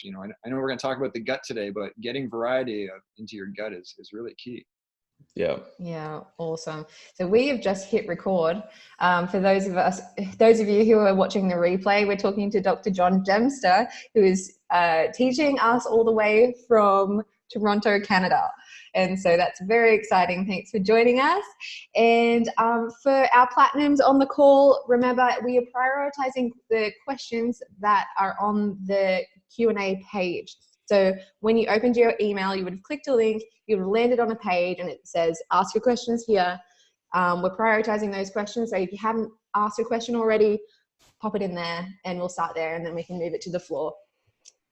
I know we're going to talk about the gut today, but getting variety into your gut is really key. Yeah, awesome. So we have just hit record. For those of you who are watching the replay, we're talking to Dr. John Dempster, who is teaching us all the way from Toronto, Canada. And so that's very exciting. Thanks for joining us. And for our platinums on the call, remember, we are prioritizing the questions that are on the Q&A page. So when you opened your email, you would have clicked a link, you would have landed on a page and it says, ask your questions here. We're prioritizing those questions. So if you haven't asked a question already, pop it in there and we'll start there and then we can move it to the floor.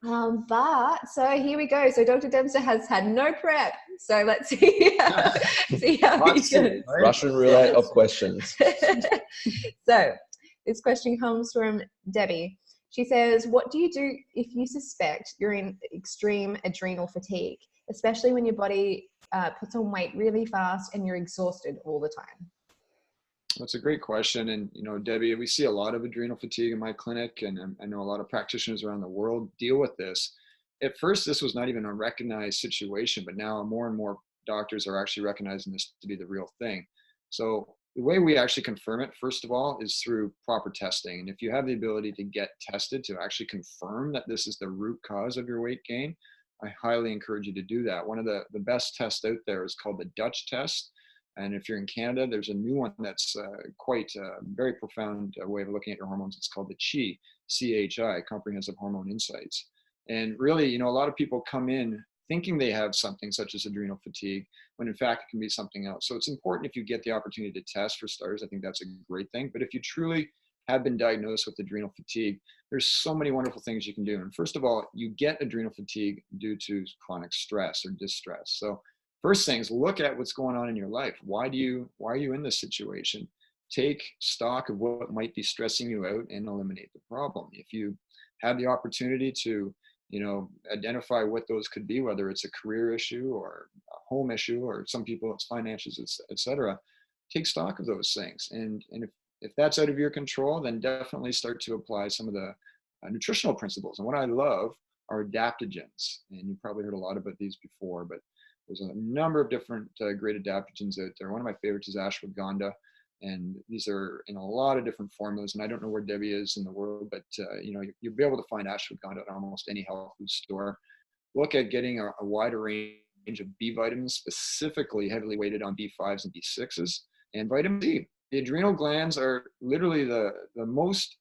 So here we go. So Dr. Dempster has had no prep. So let's see how he goes. Russian roulette of questions. So this question comes from Debbie. She says, what do you do if you suspect you're in extreme adrenal fatigue, especially when your body puts on weight really fast and you're exhausted all the time? That's a great question. And, Debbie, we see a lot of adrenal fatigue in my clinic, and I know a lot of practitioners around the world deal with this. At first, this was not even a recognized situation, but now more and more doctors are actually recognizing this to be the real thing. So the way we actually confirm it, first of all, is through proper testing. And if you have the ability to get tested to actually confirm that this is the root cause of your weight gain, I highly encourage you to do that. One of the best tests out there is called the Dutch test. And if you're in Canada, there's a new one that's quite a very profound way of looking at your hormones. It's called the CHI, Comprehensive Hormone Insights. And really, a lot of people come in thinking they have something such as adrenal fatigue, when in fact it can be something else. So it's important if you get the opportunity to test, for starters. I think that's a great thing. But if you truly have been diagnosed with adrenal fatigue, there's so many wonderful things you can do. And first of all, you get adrenal fatigue due to chronic stress or distress. So first things, look at what's going on in your life. Why are you in this situation? Take stock of what might be stressing you out and eliminate the problem. If you have the opportunity to, identify what those could be, whether it's a career issue or a home issue, or some people it's finances, etc., take stock of those things. And if that's out of your control, then definitely start to apply some of the nutritional principles. And what I love are adaptogens. And you've probably heard a lot about these before, but there's a number of different great adaptogens out there. One of my favorites is ashwagandha, and these are in a lot of different formulas. And I don't know where Debbie is in the world, but you'll be able to find ashwagandha at almost any health food store. Look at getting a wider range of B vitamins, specifically heavily weighted on B5s and B6s, and vitamin D. The adrenal glands are literally the most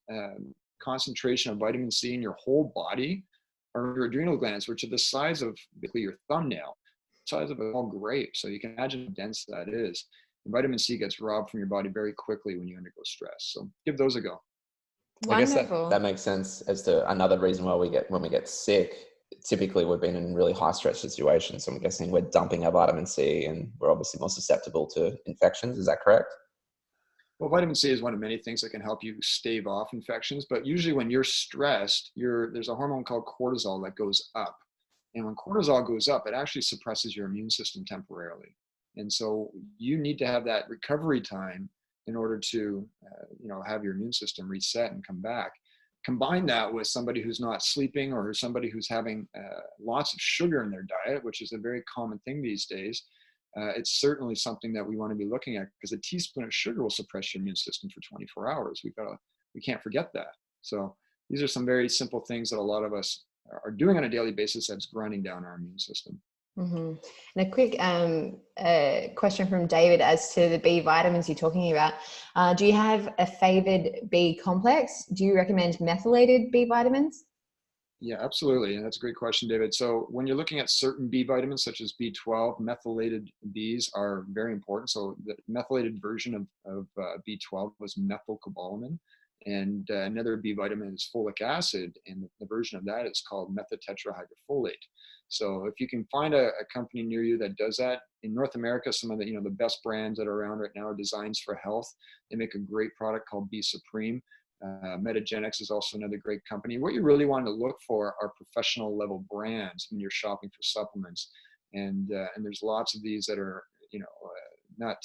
concentration of vitamin C in your whole body are your adrenal glands, which are the size of basically your thumbnail, size of a whole grape. So you can imagine how dense that is. And vitamin C gets robbed from your body very quickly when you undergo stress. So give those a go. Wonderful. I guess that makes sense as to another reason why when we get sick. Typically, we've been in really high stress situations. So I'm guessing we're dumping our vitamin C, and we're obviously more susceptible to infections. Is that correct? Well, vitamin C is one of many things that can help you stave off infections. But usually when you're stressed, there's a hormone called cortisol that goes up. And when cortisol goes up, it actually suppresses your immune system temporarily. And so you need to have that recovery time in order to, have your immune system reset and come back. Combine that with somebody who's not sleeping, or somebody who's having lots of sugar in their diet, which is a very common thing these days. It's certainly something that we want to be looking at, because a teaspoon of sugar will suppress your immune system for 24 hours. We can't forget that. So these are some very simple things that a lot of us are doing on a daily basis that's grinding down our immune system. Mm-hmm. And a quick question from David as to the B vitamins you're talking about. Do you have a favored B complex? Do you recommend methylated B vitamins? Yeah, absolutely. And that's a great question, David. So when you're looking at certain B vitamins, such as B12, methylated Bs are very important. So the methylated version of B12 was methylcobalamin. And another B vitamin is folic acid. And the version of that is called methotetrahydrofolate. So if you can find a company near you that does that, in North America, some of the best brands that are around right now are Designs for Health. They make a great product called B Supreme. Metagenics is also another great company. What you really want to look for are professional level brands when you're shopping for supplements. And there's lots of these that are, not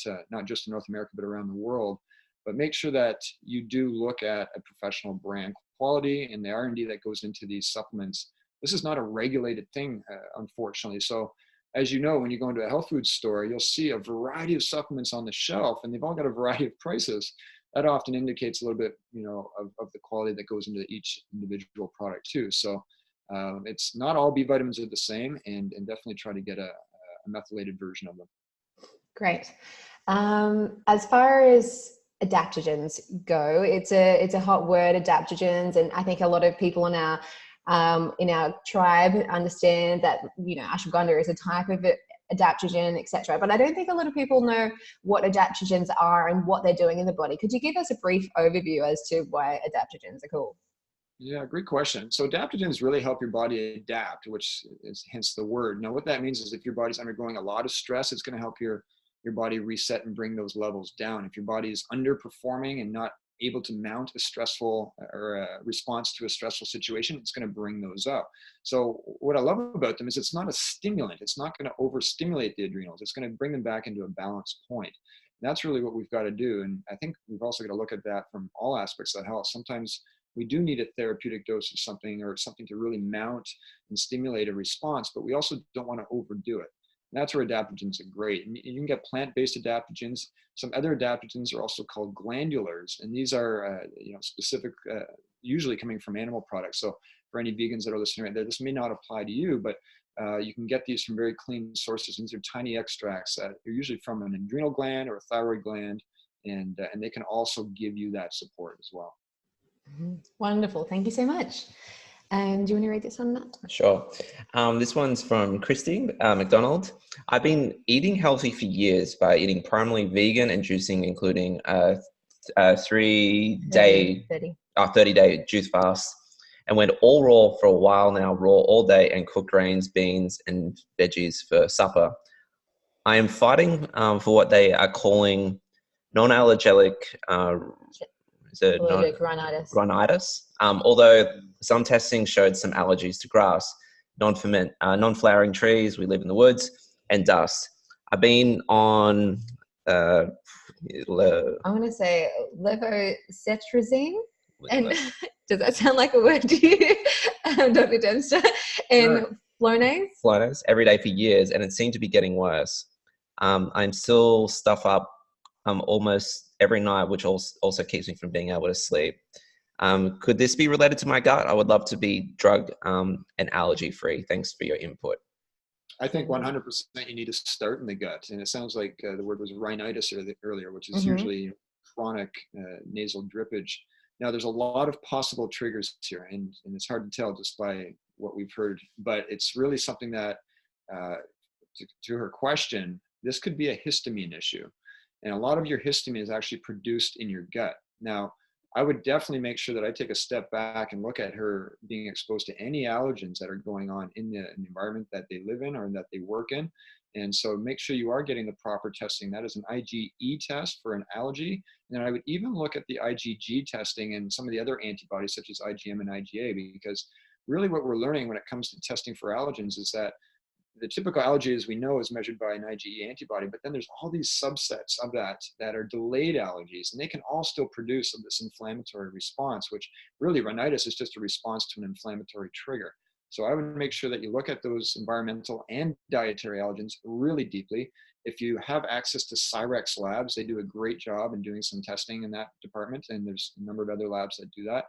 just in North America, but around the world. But make sure that you do look at a professional brand quality and the R&D that goes into these supplements This is not a regulated thing, unfortunately. So as you know, when you go into a health food store, you'll see a variety of supplements on the shelf, and they've all got a variety of prices. That often indicates a little bit, of the quality that goes into each individual product too. So it's not all B vitamins are the same, and definitely try to get a methylated version of them. Great. As far as adaptogens go, it's a hot word, adaptogens, and I think a lot of people in our tribe understand that ashwagandha is a type of adaptogen, etc. But I don't think a lot of people know what adaptogens are and what they're doing in the body. Could you give us a brief overview as to why adaptogens are cool? Yeah, great question. So adaptogens really help your body adapt, which is hence the word. Now, what that means is if your body's undergoing a lot of stress, it's going to help your body reset and bring those levels down. If your body is underperforming and not able to mount a stressful or a response to a stressful situation, it's going to bring those up. So what I love about them is it's not a stimulant. It's not going to overstimulate the adrenals. It's going to bring them back into a balanced point. And that's really what we've got to do. And I think we've also got to look at that from all aspects of health. Sometimes we do need a therapeutic dose of something or something to really mount and stimulate a response, but we also don't want to overdo it. And that's where adaptogens are great. And you can get plant-based adaptogens. Some other adaptogens are also called glandulars, and these are specific, usually coming from animal products. So for any vegans that are listening right there, this may not apply to you, but you can get these from very clean sources. These are tiny extracts. They're usually from an adrenal gland or a thyroid gland, and they can also give you that support as well. Wonderful. Thank you so much. And do you want to read this one, Matt? Sure. This one's from Christy McDonald. I've been eating healthy for years by eating primarily vegan and juicing, including a 30-day juice fast, and went all raw for a while now, raw all day, and cooked grains, beans, and veggies for supper. I am fighting for what they are calling non-allergenic allergic rhinitis. Although some testing showed some allergies to grass, non-flowering trees, we live in the woods, and dust. I've been on I'm going to say levocetrazine. And does that sound like a word to you, Dr. Dempster? And Flonase every day for years, and it seemed to be getting worse. I'm still stuff up almost every night, which also keeps me from being able to sleep. Could this be related to my gut? I would love to be drug and allergy free. Thanks for your input. I think 100% you need to start in the gut. And it sounds like the word was rhinitis earlier, which is usually chronic nasal drippage. Now, there's a lot of possible triggers here, and it's hard to tell just by what we've heard, but it's really something that, to her question, this could be a histamine issue. And a lot of your histamine is actually produced in your gut. Now, I would definitely make sure that I take a step back and look at her being exposed to any allergens that are going on in the environment that they live in or that they work in. And so make sure you are getting the proper testing. That is an IgE test for an allergy. And then I would even look at the IgG testing and some of the other antibodies such as IgM and IgA, because really what we're learning when it comes to testing for allergens is that the typical allergy, as we know, is measured by an IgE antibody, but then there's all these subsets of that are delayed allergies, and they can all still produce this inflammatory response, which really rhinitis is just a response to an inflammatory trigger. So I would make sure that you look at those environmental and dietary allergens really deeply. If you have access to Cyrex labs, they do a great job in doing some testing in that department, and there's a number of other labs that do that.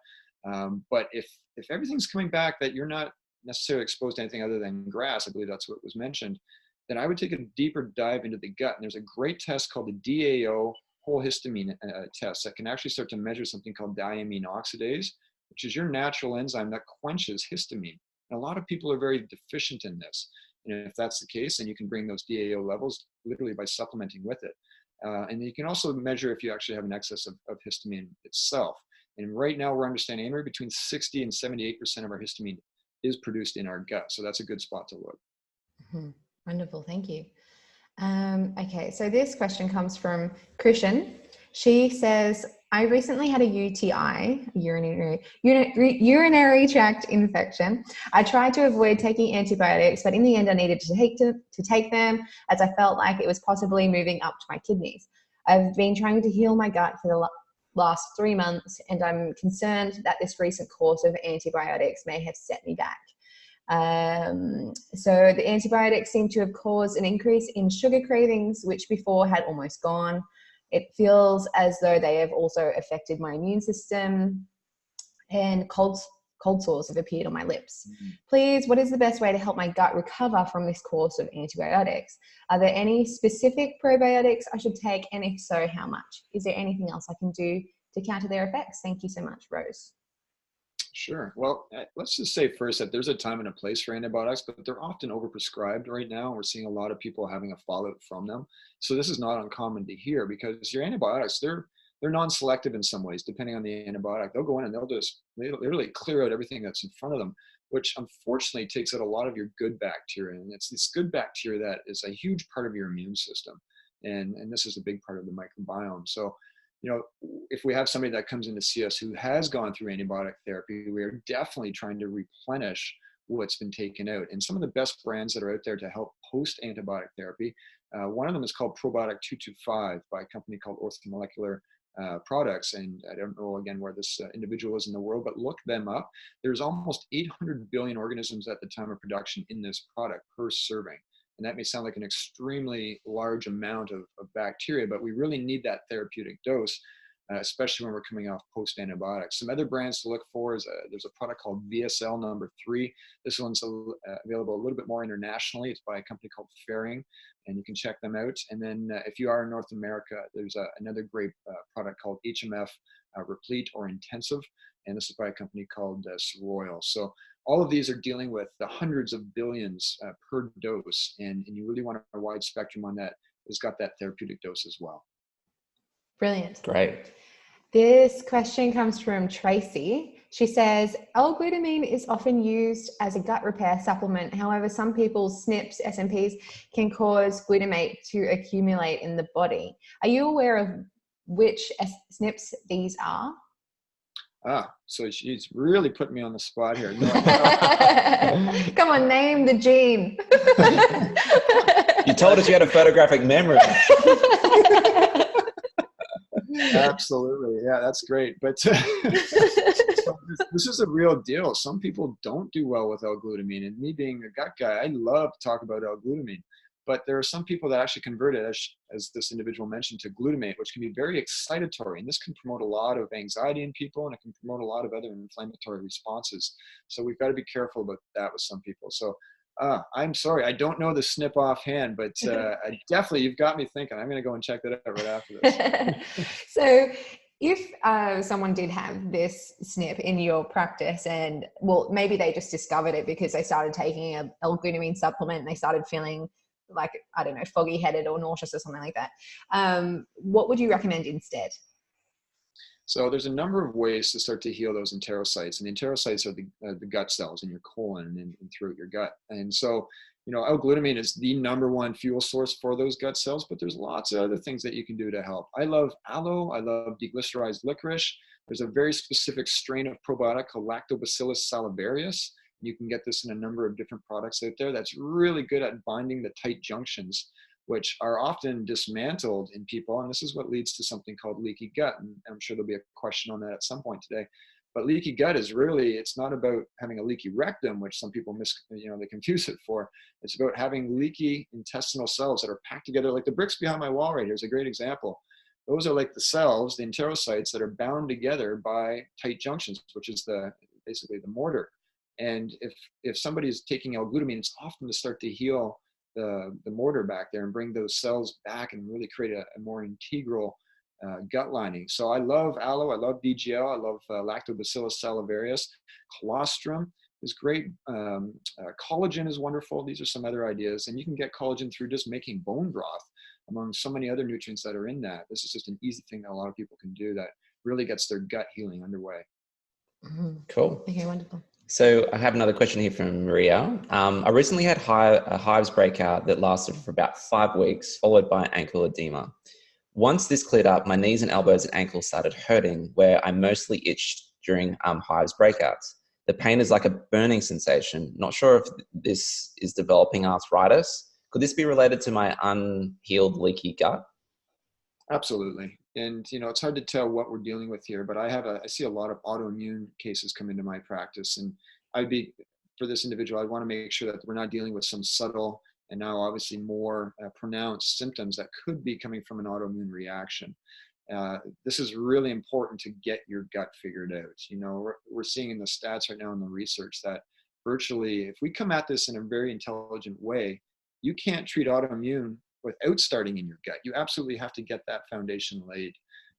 But if everything's coming back that you're not necessarily exposed to anything other than grass, I believe that's what was mentioned, then I would take a deeper dive into the gut. And there's a great test called the DAO whole histamine test that can actually start to measure something called diamine oxidase, which is your natural enzyme that quenches histamine. And a lot of people are very deficient in this. And if that's the case, then you can bring those DAO levels literally by supplementing with it. And you can also measure if you actually have an excess of histamine itself. And right now we're understanding anywhere between 60 and 78% of our histamine is produced in our gut. So that's a good spot to look. Wonderful. Thank you. Okay. So this question comes from Christian. She says, I recently had a UTI, urinary tract infection. I tried to avoid taking antibiotics, but in the end I needed to take them as I felt like it was possibly moving up to my kidneys. I've been trying to heal my gut for the last 3 months, and I'm concerned that this recent course of antibiotics may have set me back. So the antibiotics seem to have caused an increase in sugar cravings, which before had almost gone. It feels as though they have also affected my immune system, and cold sores have appeared on my lips. Please, what is the best way to help my gut recover from this course of antibiotics? Are there any specific probiotics I should take? And if so, how much? Is there anything else I can do to counter their effects? Thank you so much, Rose. Sure. Well, let's just say first that there's a time and a place for antibiotics, but they're often overprescribed right now. We're seeing a lot of people having a fallout from them. So this is not uncommon to hear, because your antibiotics, they're non-selective in some ways, depending on the antibiotic. They'll go in and they literally clear out everything that's in front of them, which unfortunately takes out a lot of your good bacteria. And it's this good bacteria that is a huge part of your immune system. And this is a big part of the microbiome. So, if we have somebody that comes in to see us who has gone through antibiotic therapy, we are definitely trying to replenish what's been taken out. And some of the best brands that are out there to help post antibiotic therapy, one of them is called Probiotic 225 by a company called Orthomolecular Products. And I don't know, again, where this individual is in the world, but look them up. There's almost 800 billion organisms at the time of production in this product per serving. And that may sound like an extremely large amount of bacteria, but we really need that therapeutic dose, especially when we're coming off post-antibiotics. Some other brands to look for is there's a product called VSL number 3. This one's available a little bit more internationally. It's by a company called Fairing, and you can check them out. And then if you are in North America, there's another great product called HMF Replete or Intensive, and this is by a company called Royal. So all of these are dealing with the hundreds of billions per dose, and you really want a wide spectrum on that. It's got that therapeutic dose as well. Brilliant. Great. This question comes from Tracy. She says, L-glutamine is often used as a gut repair supplement. However, some people's SNPs, SNPs can cause glutamate to accumulate in the body. Are you aware of which SNPs these are? So she's really put me on the spot here. No, Come on, name the gene. You told us you had a photographic memory. Absolutely. Yeah, that's great. But so this is a real deal. Some people don't do well with L-glutamine. And me being a gut guy, I love to talk about L-glutamine. But there are some people that actually convert it, as this individual mentioned, to glutamate, which can be very excitatory. And this can promote a lot of anxiety in people, and it can promote a lot of other inflammatory responses. So we've got to be careful about that with some people. So I'm sorry, I don't know the SNP offhand, but I definitely, you've got me thinking. I'm going to go and check that out right after this. So if someone did have this SNP in your practice, and well, maybe they just discovered it because they started taking a L-glutamine supplement and they started feeling like, I don't know, foggy headed or nauseous or something like that, what would you recommend instead? So there's a number of ways to start to heal those enterocytes, and the enterocytes are the gut cells in your colon and throughout your gut. And so, L-glutamine is the number one fuel source for those gut cells, but there's lots of other things that you can do to help. I love aloe. I love deglycerized licorice. There's a very specific strain of probiotic called Lactobacillus salivarius. You can get this in a number of different products out there that's really good at binding the tight junctions, which are often dismantled in people. And this is what leads to something called leaky gut. And I'm sure there'll be a question on that at some point today. But leaky gut is really, it's not about having a leaky rectum, which some people they confuse it for. It's about having leaky intestinal cells that are packed together, like the bricks behind my wall right here is a great example. Those are like the cells, the enterocytes, that are bound together by tight junctions, which is basically the mortar. And if somebody's taking L-glutamine, it's often to start to heal the mortar back there and bring those cells back and really create a more integral gut lining. So I love aloe, I love DGL, I love Lactobacillus salivarius. Colostrum is great. Collagen is wonderful. These are some other ideas. And you can get collagen through just making bone broth, among so many other nutrients that are in that. This is just an easy thing that a lot of people can do that really gets their gut healing underway. Cool. Okay, wonderful. So I have another question here from Maria. I recently had a hives breakout that lasted for about 5 weeks, followed by ankle edema. Once this cleared up, my knees and elbows and ankles started hurting, where I mostly itched during hives breakouts. The pain is like a burning sensation. Not sure if this is developing arthritis. Could this be related to my unhealed leaky gut? Absolutely. And, it's hard to tell what we're dealing with here, but I see a lot of autoimmune cases come into my practice, and for this individual, I want to make sure that we're not dealing with some subtle and now obviously more pronounced symptoms that could be coming from an autoimmune reaction. This is really important to get your gut figured out. You know, we're seeing in the stats right now in the research that virtually, if we come at this in a very intelligent way, you can't treat autoimmune without starting in your gut. You absolutely have to get that foundation laid.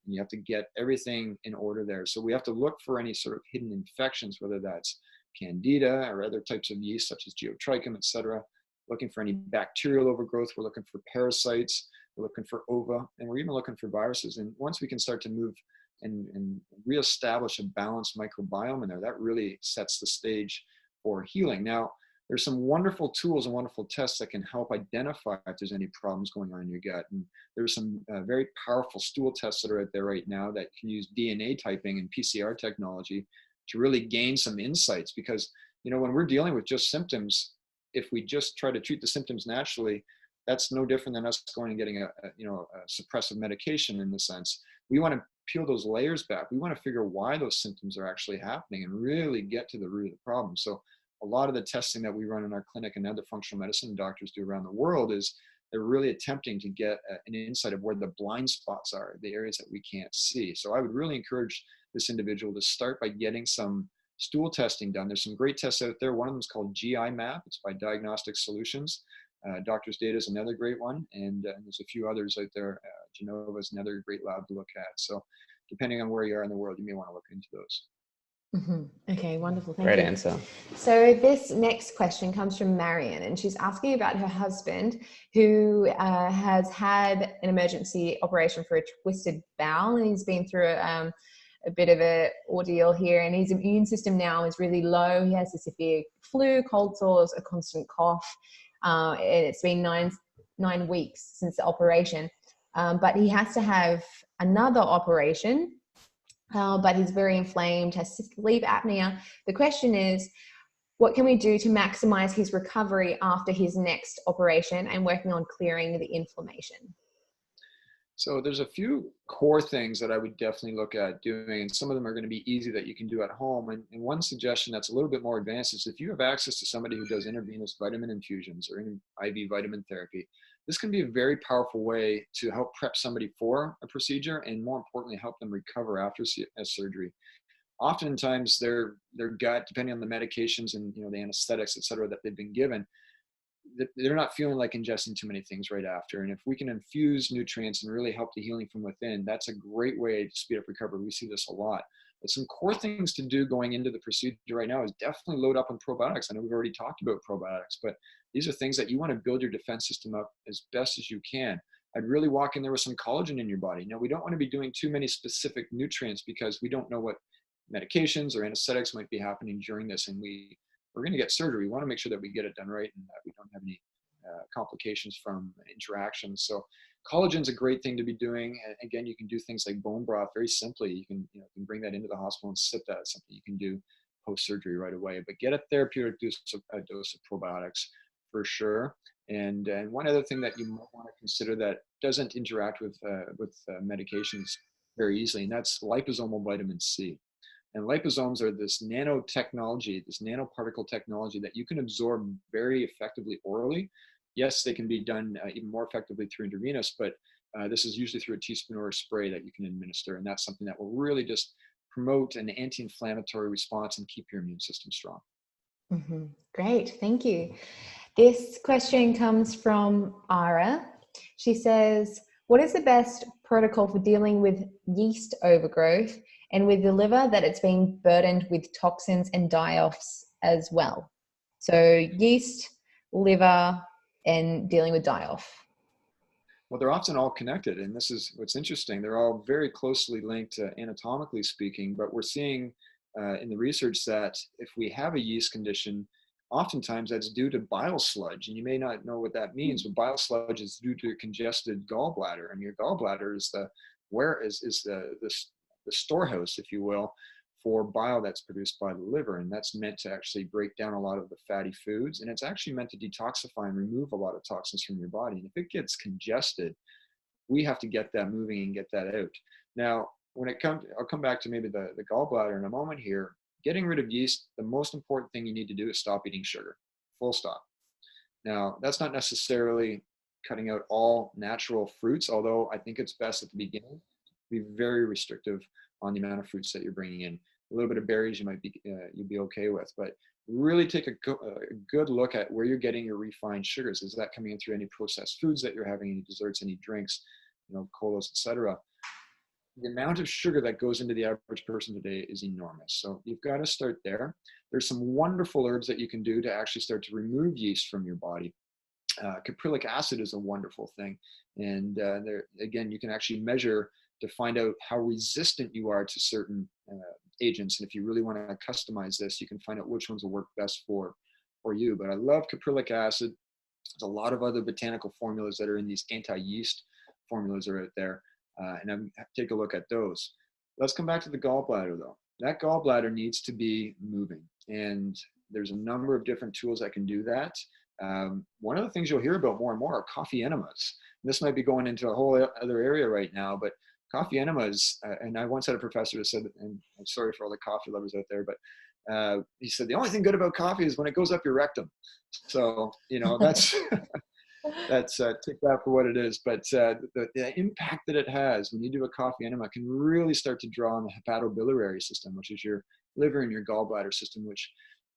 And you have to get everything in order there. So we have to look for any sort of hidden infections, whether that's candida or other types of yeast such as geotrichum, etc. Looking for any bacterial overgrowth. We're looking for parasites. We're looking for ova, and we're even looking for viruses. And once we can start to move and reestablish a balanced microbiome in there, that really sets the stage for healing. Now, there's some wonderful tools and wonderful tests that can help identify if there's any problems going on in your gut. And there's some very powerful stool tests that are out there right now that can use DNA typing and PCR technology to really gain some insights. Because, you know, when we're dealing with just symptoms, if we just try to treat the symptoms naturally, that's no different than us going and getting a suppressive medication in the sense. We want to peel those layers back. We want to figure why those symptoms are actually happening and really get to the root of the problem. So a lot of the testing that we run in our clinic and other functional medicine doctors do around the world is they're really attempting to get an insight of where the blind spots are, the areas that we can't see. So I would really encourage this individual to start by getting some stool testing done. There's some great tests out there. One of them is called GI Map. It's by Diagnostic Solutions. Doctor's Data is another great one, and there's a few others out there. Genova is another great lab to look at. So depending on where you are in the world, you may want to look into those. Okay, wonderful. Thank Great you. answer. So this next question comes from Marion, and she's asking about her husband who has had an emergency operation for a twisted bowel, and he's been through a bit of an ordeal here, and his immune system now is really low. He has a severe flu, cold sores, a constant cough. And it's been nine weeks since the operation, but he has to have another operation. But he's very inflamed, has sleep apnea. The question is, what can we do to maximize his recovery after his next operation and working on clearing the inflammation? So there's a few core things that I would definitely look at doing, and some of them are going to be easy that you can do at home. And one suggestion that's a little bit more advanced is if you have access to somebody who does intravenous vitamin infusions or IV vitamin therapy, this can be a very powerful way to help prep somebody for a procedure and more importantly, help them recover after a surgery. Oftentimes their gut, depending on the medications and the anesthetics, et cetera, that they've been given, they're not feeling like ingesting too many things right after. And if we can infuse nutrients and really help the healing from within, that's a great way to speed up recovery. We see this a lot. But some core things to do going into the procedure right now is definitely load up on probiotics. I know we've already talked about probiotics, but these are things that you want to build your defense system up as best as you can. I'd really walk in there with some collagen in your body. Now, we don't want to be doing too many specific nutrients because we don't know what medications or anesthetics might be happening during this, and we're going to get surgery. We want to make sure that we get it done right and that we don't have any complications from interactions. So collagen's a great thing to be doing. And again, you can do things like bone broth very simply. You can bring that into the hospital and sip that. It's something you can do post-surgery right away. But get a therapeutic dose of probiotics for sure. And one other thing that you might want to consider that doesn't interact with medications very easily, and that's liposomal vitamin C. And liposomes are this nanotechnology, this nanoparticle technology that you can absorb very effectively orally. Yes, they can be done even more effectively through intravenous, but this is usually through a teaspoon or a spray that you can administer. And that's something that will really just promote an anti-inflammatory response and keep your immune system strong. Great, thank you. This question comes from Ara. She says, what is the best protocol for dealing with yeast overgrowth and with the liver that it's being burdened with toxins and die-offs as well? So yeast, liver, and dealing with die-off. Well, they're often all connected, and this is what's interesting. They're all very closely linked anatomically speaking, but we're seeing in the research that if we have a yeast condition, oftentimes that's due to bile sludge, and you may not know what that means, but bile sludge is due to a congested gallbladder, and your gallbladder is the storehouse, if you will, for bile that's produced by the liver, and that's meant to actually break down a lot of the fatty foods, and it's actually meant to detoxify and remove a lot of toxins from your body. And if it gets congested, we have to get that moving and get that out. Now, when it comes, I'll come back to maybe the gallbladder in a moment here. getting rid of yeast, the most important thing you need to do is stop eating sugar, full stop. Now, that's not necessarily cutting out all natural fruits, although I think it's best at the beginning to be very restrictive on the amount of fruits that you're bringing in. A little bit of berries you might be you'd be okay with, but really take a good look at where you're getting your refined sugars. Is that coming in through any processed foods that you're having, any desserts, any drinks, colas, etc. The amount of sugar that goes into the average person today is enormous. So you've got to start there. There's some wonderful herbs that you can do to actually start to remove yeast from your body. Caprylic acid is a wonderful thing. And there, again, you can actually measure to find out how resistant you are to certain agents. And if you really want to customize this, you can find out which ones will work best for you. But I love caprylic acid. There's a lot of other botanical formulas that are in these anti-yeast formulas are out there. And I'm take a look at those. Let's come back to the gallbladder though. That gallbladder needs to be moving. And there's a number of different tools that can do that. One of the things you'll hear about more and more are coffee enemas. And this might be going into a whole other area right now, but coffee enemas, and I once had a professor who said, and I'm sorry for all the coffee lovers out there, but he said, the only thing good about coffee is when it goes up your rectum. So, that's, take that for what it is. But the impact that it has when you do a coffee enema can really start to draw on the hepatobiliary system, which is your liver and your gallbladder system, which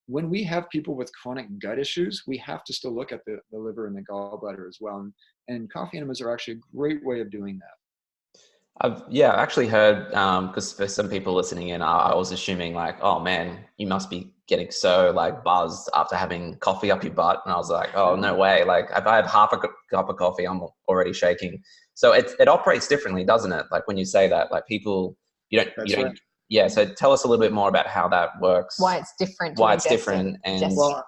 when we have people with chronic gut issues, we have to still look at the liver and the gallbladder as well. And coffee enemas are actually a great way of doing that. I've actually heard, because for some people listening in, I was assuming like, oh man, you must be getting so like buzzed after having coffee up your butt. And I was like, oh, no way. Like if I had half a cup of coffee, I'm already shaking. So it operates differently, doesn't it? Like when you say that, like people, you don't, Right. Yeah. So tell us a little bit more about how that works. Why it's different. Why it's different. And well,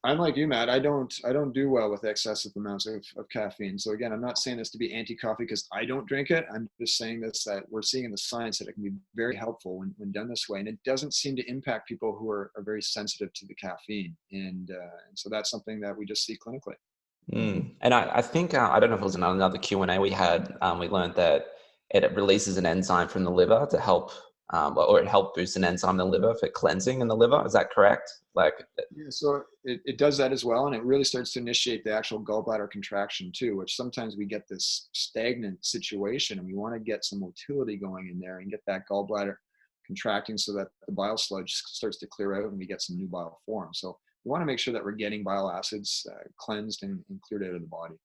I'm like you, Matt. I don't do well with excessive amounts of caffeine. So again, I'm not saying this to be anti-coffee because I don't drink it. I'm just saying this that we're seeing in the science that it can be very helpful when done this way, and it doesn't seem to impact people who are very sensitive to the caffeine, and so that's something that we just see clinically. And I think I don't know if it was another Q&A we had. We learned that it releases an enzyme from the liver to help, or it helped boost an enzyme in the liver for cleansing in the liver. Is that correct? Yeah, so it does that as well, and it really starts to initiate the actual gallbladder contraction too, which sometimes we get this stagnant situation, and we want to get some motility going in there and get that gallbladder contracting so that the bile sludge starts to clear out and we get some new bile form. So we want to make sure that we're getting bile acids cleansed and cleared out of the body.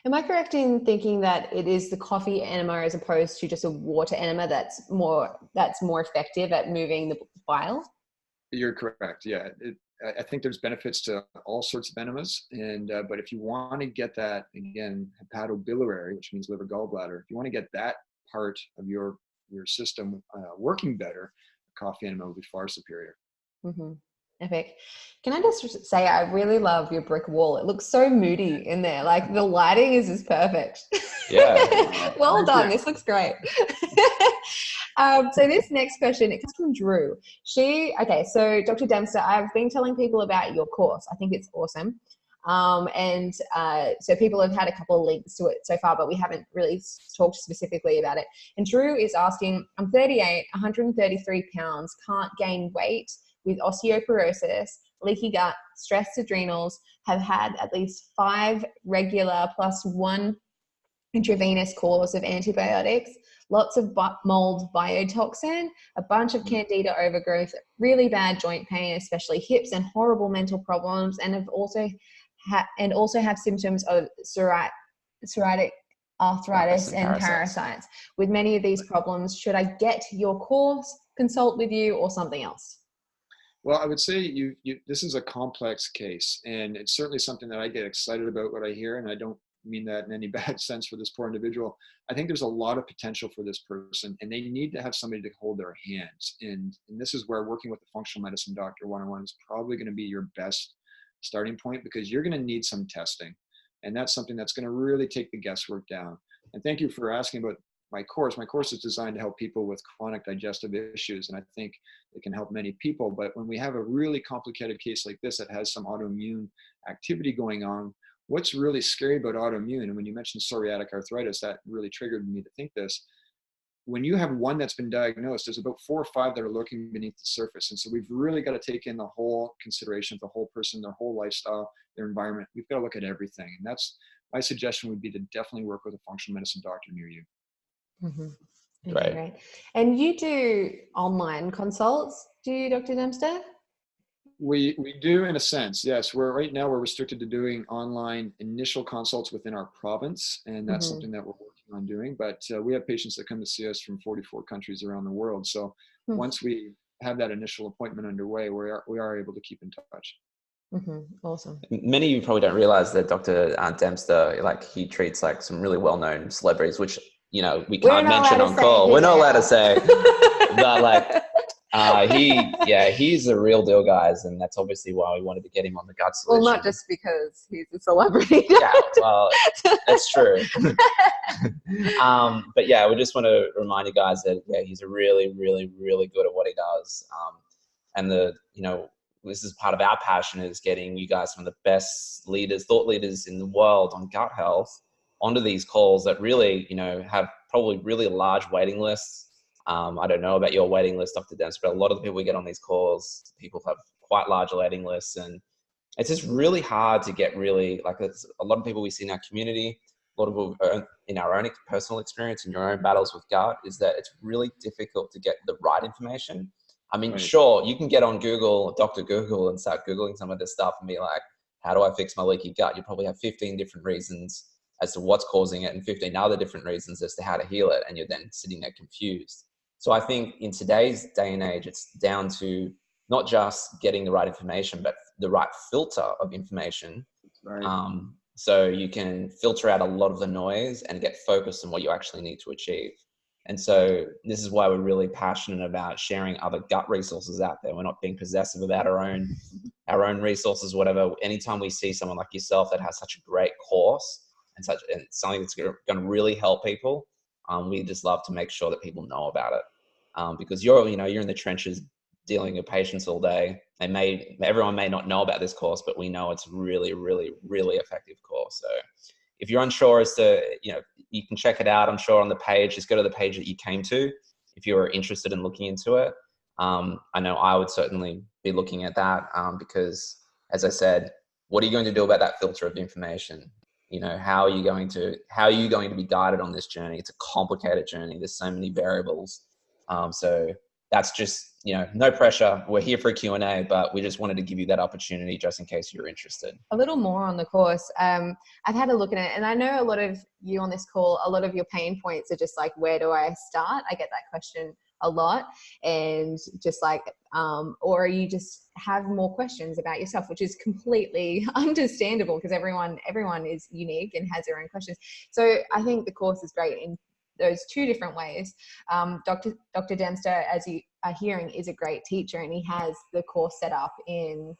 Am I correct in thinking that it is the coffee enema as opposed to just a water enema that's more effective at moving the bile? You're correct. Yeah, I think there's benefits to all sorts of enemas, and but if you want to get that again hepatobiliary, which means liver gallbladder, if you want to get that part of your system working better, a coffee enema will be far superior. Mm-hmm. Epic. Can I just say I really love your brick wall. It looks so moody in there. Like the lighting is just perfect. Yeah. Well done. This looks great. So this next question, it comes from Drew. So Dr. Dempster, I've been telling people about your course. I think it's awesome. So people have had a couple of links to it so far, but we haven't really talked specifically about it. And Drew is asking, I'm 38, 133 pounds, can't gain weight, with osteoporosis, leaky gut, stressed adrenals, have had at least 5 regular plus 1 intravenous course of antibiotics, lots of mold biotoxin, a bunch of candida overgrowth, really bad joint pain, especially hips, and horrible mental problems, and have also have symptoms of psoriatic arthritis and parasites. With many of these problems, should I get your course, consult with you, or something else? Well, I would say this is a complex case, and it's certainly something that I get excited about what I hear, and I don't mean that in any bad sense for this poor individual. I think there's a lot of potential for this person, and they need to have somebody to hold their hands. And this is where working with a functional medicine doctor one-on-one is probably going to be your best starting point, because you're going to need some testing. And that's something that's going to really take the guesswork down. And thank you for asking about my course. My course is designed to help people with chronic digestive issues, and I think it can help many people. But when we have a really complicated case like this that has some autoimmune activity going on, what's really scary about autoimmune, and when you mentioned psoriatic arthritis, that really triggered me to think this. when you have one that's been diagnosed, there's about 4 or 5 that are lurking beneath the surface. And so we've really got to take in the whole consideration of the whole person, their whole lifestyle, their environment. We've got to look at everything. And that's my suggestion would be to definitely work with a functional medicine doctor near you. Mm-hmm. Okay, Great. great. And you do online consults, do you, Dr. Dempster? We do, in a sense, yes. Right now we're restricted to doing online initial consults within our province, and that's something that we're working on doing. But we have patients that come to see us from 44 countries around the world. So once we have that initial appointment underway, we are able to keep in touch. Awesome. Many of you probably don't realize that Dr. Dempster, like, he treats like some really well-known celebrities, which, you know, we can't mention on call. We're not allowed to say, but like, he's a real deal, guys, and that's obviously why we wanted to get him on the gut solution. Well, not just because he's a celebrity. Yeah, well, that's true. But yeah, we just want to remind you guys that he's a really, really, really good at what he does. And this is part of our passion, is getting you guys, some of the best leaders, thought leaders in the world on gut health, onto these calls that really, have probably really large waiting lists. I don't know about your waiting list, Dr. Dempster, but a lot of the people we get on these calls, people have quite large waiting lists, and it's just really hard to get there's a lot of people we see in our community, a lot of people in our own personal experience, in your own battles with gut, is that it's really difficult to get the right information. I mean, sure, you can get on Google, Dr. Google, and start Googling some of this stuff and be like, how do I fix my leaky gut? You probably have 15 different reasons as to what's causing it and 15 other different reasons as to how to heal it. And you're then sitting there confused. So I think in today's day and age, it's down to not just getting the right information, but the right filter of information. Right. So you can filter out a lot of the noise and get focused on what you actually need to achieve. And so this is why we're really passionate about sharing other gut resources out there. We're not being possessive about our own resources, whatever. Anytime we see someone like yourself that has such a great course and something that's going to really help people, we just love to make sure that people know about it. Because you're in the trenches dealing with patients all day. Everyone may not know about this course, but we know it's really, really, really effective course. So if you're unsure as to, you can check it out, I'm sure, on the page. Just go to the page that you came to if you're interested in looking into it. I know I would certainly be looking at that because, as I said, what are you going to do about that filter of information? How are you going to be guided on this journey? It's a complicated journey. There's so many variables. So that's just, no pressure. We're here for a Q&A, but we just wanted to give you that opportunity just in case you're interested. A little more on the course. I've had a look at it, and I know a lot of you on this call, a lot of your pain points are just like, where do I start? I get that question a lot, and just like, or you just have more questions about yourself, which is completely understandable because everyone is unique and has their own questions. So I think the course is great in those two different ways. Dr. Dempster, as you are hearing, is a great teacher, and he has the course set up in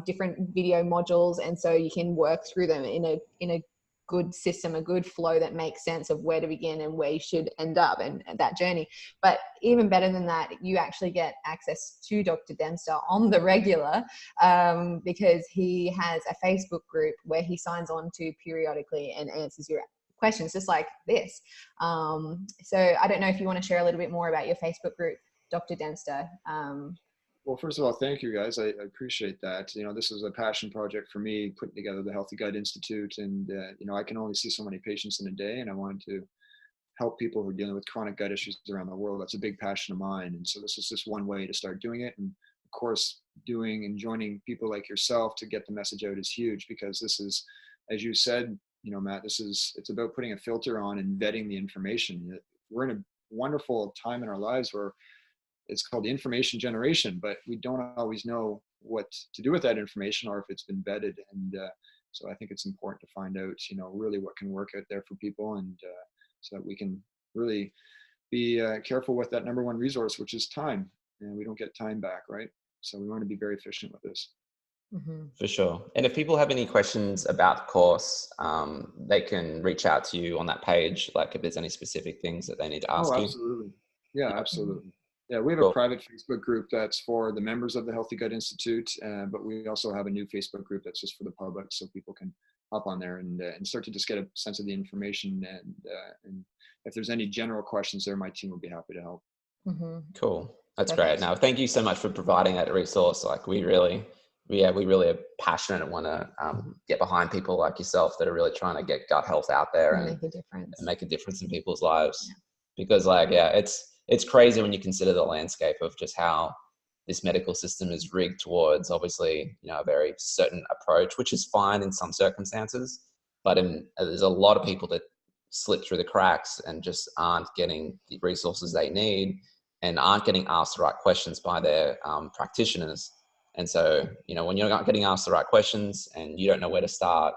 different video modules, and so you can work through them in a good system, a good flow that makes sense of where to begin and where you should end up and that journey. But even better than that, you actually get access to Dr. Dempster on the regular because he has a Facebook group where he signs on to periodically and answers your questions just like this. So I don't know if you want to share a little bit more about your Facebook group, Dr. Dempster. Well, first of all, thank you guys. I appreciate that. This is a passion project for me, putting together the Healthy Gut Institute. And, I can only see so many patients in a day, and I wanted to help people who are dealing with chronic gut issues around the world. That's a big passion of mine. And so this is just one way to start doing it. And of course, doing and joining people like yourself to get the message out is huge, because this is, as you said, Matt, it's about putting a filter on and vetting the information. We're in a wonderful time in our lives where it's called information generation, but we don't always know what to do with that information or if it's been vetted. And so I think it's important to find out, really what can work out there for people, and so that we can really be careful with that number one resource, which is time. And we don't get time back, right? So we want to be very efficient with this. For sure. And if people have any questions about the course, they can reach out to you on that page, like if there's any specific things that they need to ask you. Absolutely. Yeah, absolutely. Yeah, we have a private Facebook group that's for the members of the Healthy Gut Institute, but we also have a new Facebook group that's just for the public, so people can hop on there and start to just get a sense of the information. And if there's any general questions there, my team will be happy to help. Cool. That's great. Perfect. Now, thank you so much for providing that resource. Like we really are passionate and want to get behind people like yourself that are really trying to get gut health out there and Make a difference. make a difference in people's lives. Because like, yeah, it's crazy when you consider the landscape of just how this medical system is rigged towards obviously, a very certain approach, which is fine in some circumstances, but there's a lot of people that slip through the cracks and just aren't getting the resources they need and aren't getting asked the right questions by their practitioners. And so, when you're not getting asked the right questions and you don't know where to start,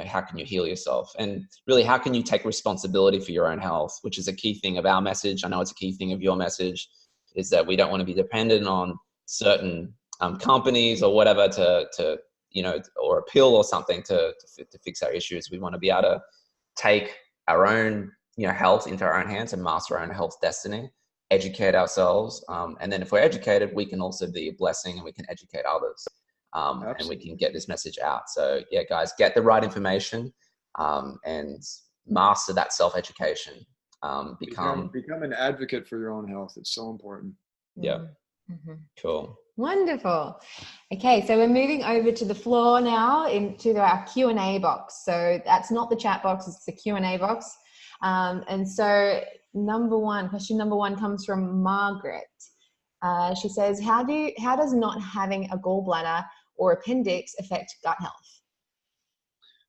how can you heal yourself? And really, how can you take responsibility for your own health, which is a key thing of our message. I know it's a key thing of your message, is that we don't want to be dependent on certain companies or whatever to or a pill or something to fix our issues. We want to be able to take our own, health into our own hands and master our own health destiny, educate ourselves. And then if we're educated, we can also be a blessing and we can educate others. And we can get this message out. So yeah, guys, get the right information and master that self-education. Become an advocate for your own health. It's so important. Yeah. Cool. Wonderful. Okay, so we're moving over to the floor now into our Q&A box. So that's not the chat box, it's the Q&A box. And so question number one comes from Margaret. She says, how does not having a gallbladder or appendix affect gut health?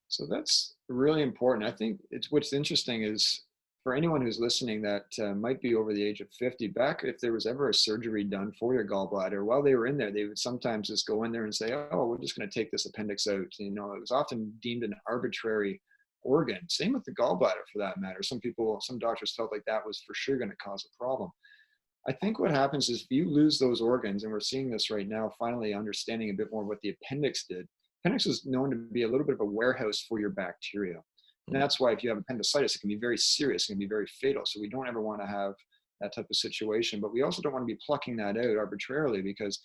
So that's really important. I think what's interesting is for anyone who's listening that might be over the age of 50, back if there was ever a surgery done for your gallbladder, while they were in there, they would sometimes just go in there and say, oh, we're just going to take this appendix out. It was often deemed an arbitrary organ. Same with the gallbladder for that matter. Some doctors felt like that was for sure going to cause a problem. I think what happens is if you lose those organs, and we're seeing this right now, finally understanding a bit more what the appendix did. Appendix is known to be a little bit of a warehouse for your bacteria. And that's why if you have appendicitis, it can be very serious, it can be very fatal. So we don't ever want to have that type of situation, but we also don't want to be plucking that out arbitrarily, because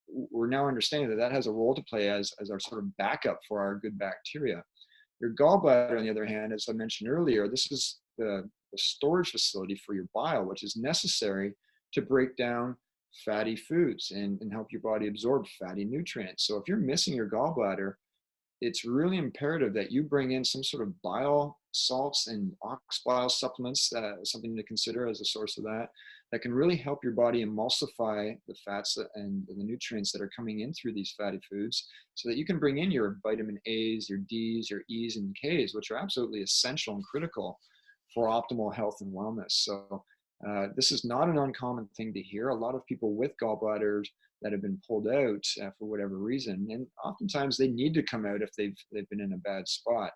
we're now understanding that has a role to play as our sort of backup for our good bacteria. Your gallbladder, on the other hand, as I mentioned earlier, this is the storage facility for your bile, which is necessary to break down fatty foods and help your body absorb fatty nutrients. So if you're missing your gallbladder, it's really imperative that you bring in some sort of bile salts and ox bile supplements, something to consider as a source of that can really help your body emulsify the fats and the nutrients that are coming in through these fatty foods, so that you can bring in your vitamin A's, your D's, your E's, and K's, which are absolutely essential and critical for optimal health and wellness. So this is not an uncommon thing to hear. A lot of people with gallbladders that have been pulled out for whatever reason, and oftentimes they need to come out if they've been in a bad spot.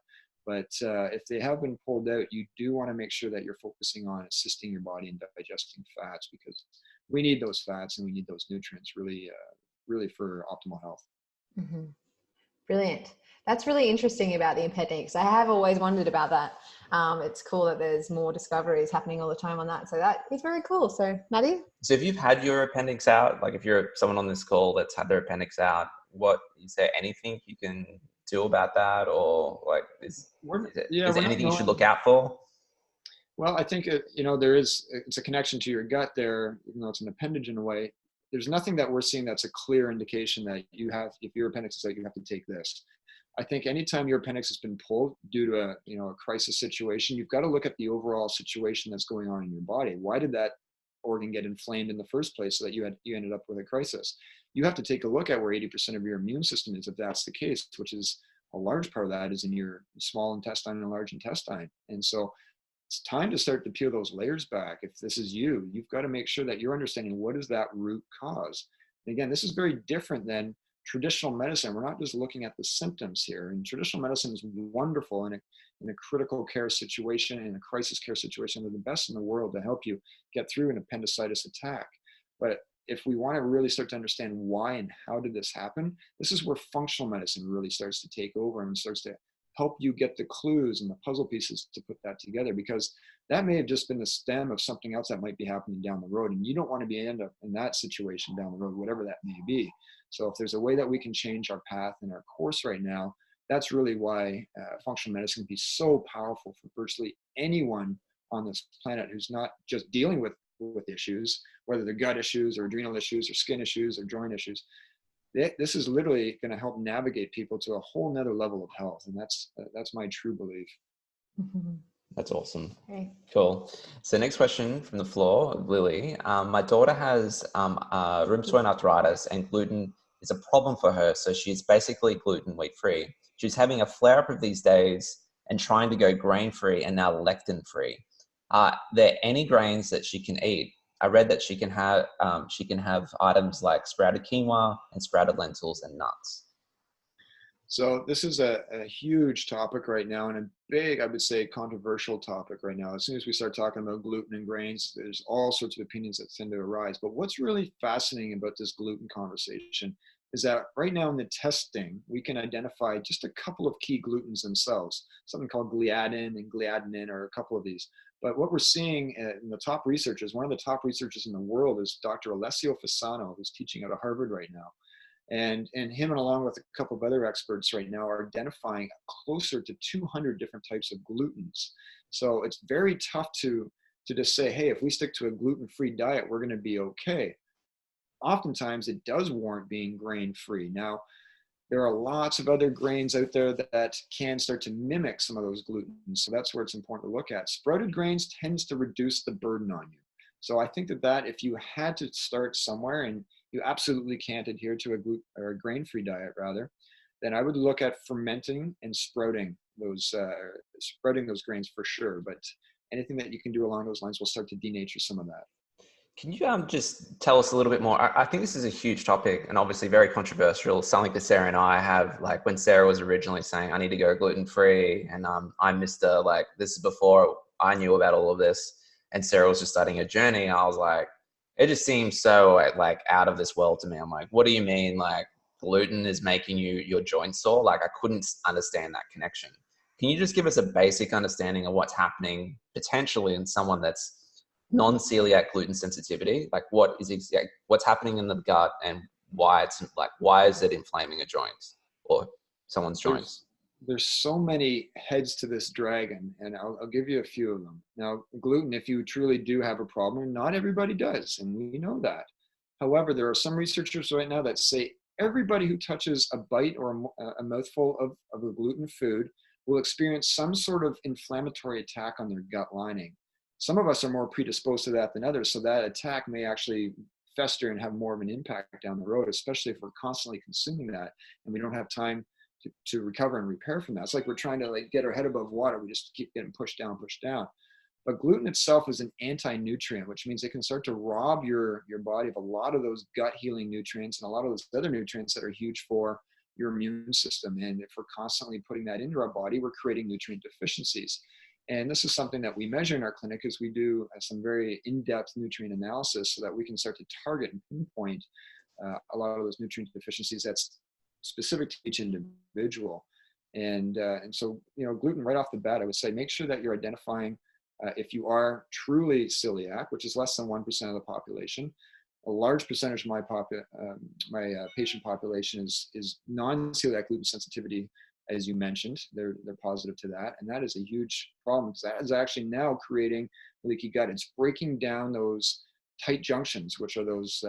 But if they have been pulled out, you do want to make sure that you're focusing on assisting your body in digesting fats, because we need those fats and we need those nutrients really for optimal health. Brilliant. That's really interesting about the appendix. I have always wondered about that. It's cool that there's more discoveries happening all the time on that. So that is very cool. So Maddie? So if you've had your appendix out, like if you're someone on this call that's had their appendix out, is there anything you can do about that? Or like, is there anything you should look out for? Well, I think, it's a connection to your gut there, even though it's an appendage in a way. There's nothing that we're seeing that's a clear indication that if your appendix is out, you have to take this. I think anytime your appendix has been pulled due to a crisis situation, you've got to look at the overall situation that's going on in your body. Why did that organ get inflamed in the first place so that you ended up with a crisis? You have to take a look at where 80% of your immune system is, if that's the case, which is a large part of that is in your small intestine and large intestine. And so it's time to start to peel those layers back. If this is you've got to make sure that you're understanding what is that root cause. And again, this is very different than traditional medicine. We're not just looking at the symptoms here. And traditional medicine is wonderful in a critical care situation, in a crisis care situation. They're the best in the world to help you get through an appendicitis attack. But if we want to really start to understand why and how did this happen, this is where functional medicine really starts to take over and starts to help you get the clues and the puzzle pieces to put that together, because that may have just been the stem of something else that might be happening down the road. And you don't want to end up in that situation down the road, whatever that may be. So if there's a way that we can change our path and our course right now, that's really why functional medicine can be so powerful for virtually anyone on this planet who's not just dealing with issues, whether they're gut issues or adrenal issues or skin issues or joint issues. This is literally going to help navigate people to a whole nother level of health. And that's my true belief. Mm-hmm. That's awesome. Okay. Cool. So next question from the floor, Lily. My daughter has rheumatoid arthritis, and gluten is a problem for her. So she's basically gluten wheat free. She's having a flare up of these days and trying to go grain free and now lectin free. Are there any grains that she can eat? I read that she can have items like sprouted quinoa and sprouted lentils and nuts. So this is a huge topic right now, and a big, I would say, controversial topic right now. As soon as we start talking about gluten and grains, there's all sorts of opinions that tend to arise. But what's really fascinating about this gluten conversation is that right now in the testing, we can identify just a couple of key glutens themselves, something called gliadin and gliadinin, or a couple of these. But what we're seeing in the top researchers, one of the top researchers in the world is Dr. Alessio Fasano, who's teaching out of Harvard right now. And him, and along with a couple of other experts right now, are identifying closer to 200 different types of glutens. So it's very tough to just say, hey, if we stick to a gluten-free diet, we're going to be okay. Oftentimes it does warrant being grain-free. Now, there are lots of other grains out there that can start to mimic some of those glutens. So that's where it's important to look at. Sprouted grains tends to reduce the burden on you. So I think that if you had to start somewhere and you absolutely can't adhere to a grain-free diet rather, then I would look at fermenting and sprouting those grains for sure. But anything that you can do along those lines will start to denature some of that. Can you just tell us a little bit more? I think this is a huge topic and obviously very controversial. Something that Sarah and I have, like when Sarah was originally saying, I need to go gluten-free, and I'm Mr. Like, this is before I knew about all of this, and Sarah was just starting a journey. I was like, it just seems so like out of this world to me. I'm like, what do you mean? Like gluten is making your joints sore? Like I couldn't understand that connection. Can you just give us a basic understanding of what's happening potentially in someone that's non-celiac gluten sensitivity? Like what's happening in the gut, and why is it inflaming a joint or someone's joints? There's so many heads to this dragon, and I'll give you a few of them. Now, gluten, if you truly do have a problem, not everybody does, and we know that. However, there are some researchers right now that say everybody who touches a bite or a mouthful of a gluten food will experience some sort of inflammatory attack on their gut lining. Some of us are more predisposed to that than others, so that attack may actually fester and have more of an impact down the road, especially if we're constantly consuming that and we don't have time to recover and repair from that. It's like we're trying to get our head above water. We just keep getting pushed down. But gluten itself is an anti-nutrient, which means it can start to rob your body of a lot of those gut healing nutrients and a lot of those other nutrients that are huge for your immune system. And if we're constantly putting that into our body, we're creating nutrient deficiencies. And this is something that we measure in our clinic, is we do some very in-depth nutrient analysis so that we can start to target and pinpoint a lot of those nutrient deficiencies that's specific to each individual. And so, gluten right off the bat, I would say, make sure that you're identifying if you are truly celiac, which is less than 1% of the population. A large percentage of my patient population is non-celiac gluten sensitivity, as you mentioned. They're positive to that, and that is a huge problem, because that is actually now creating leaky gut. It's breaking down those tight junctions, which are those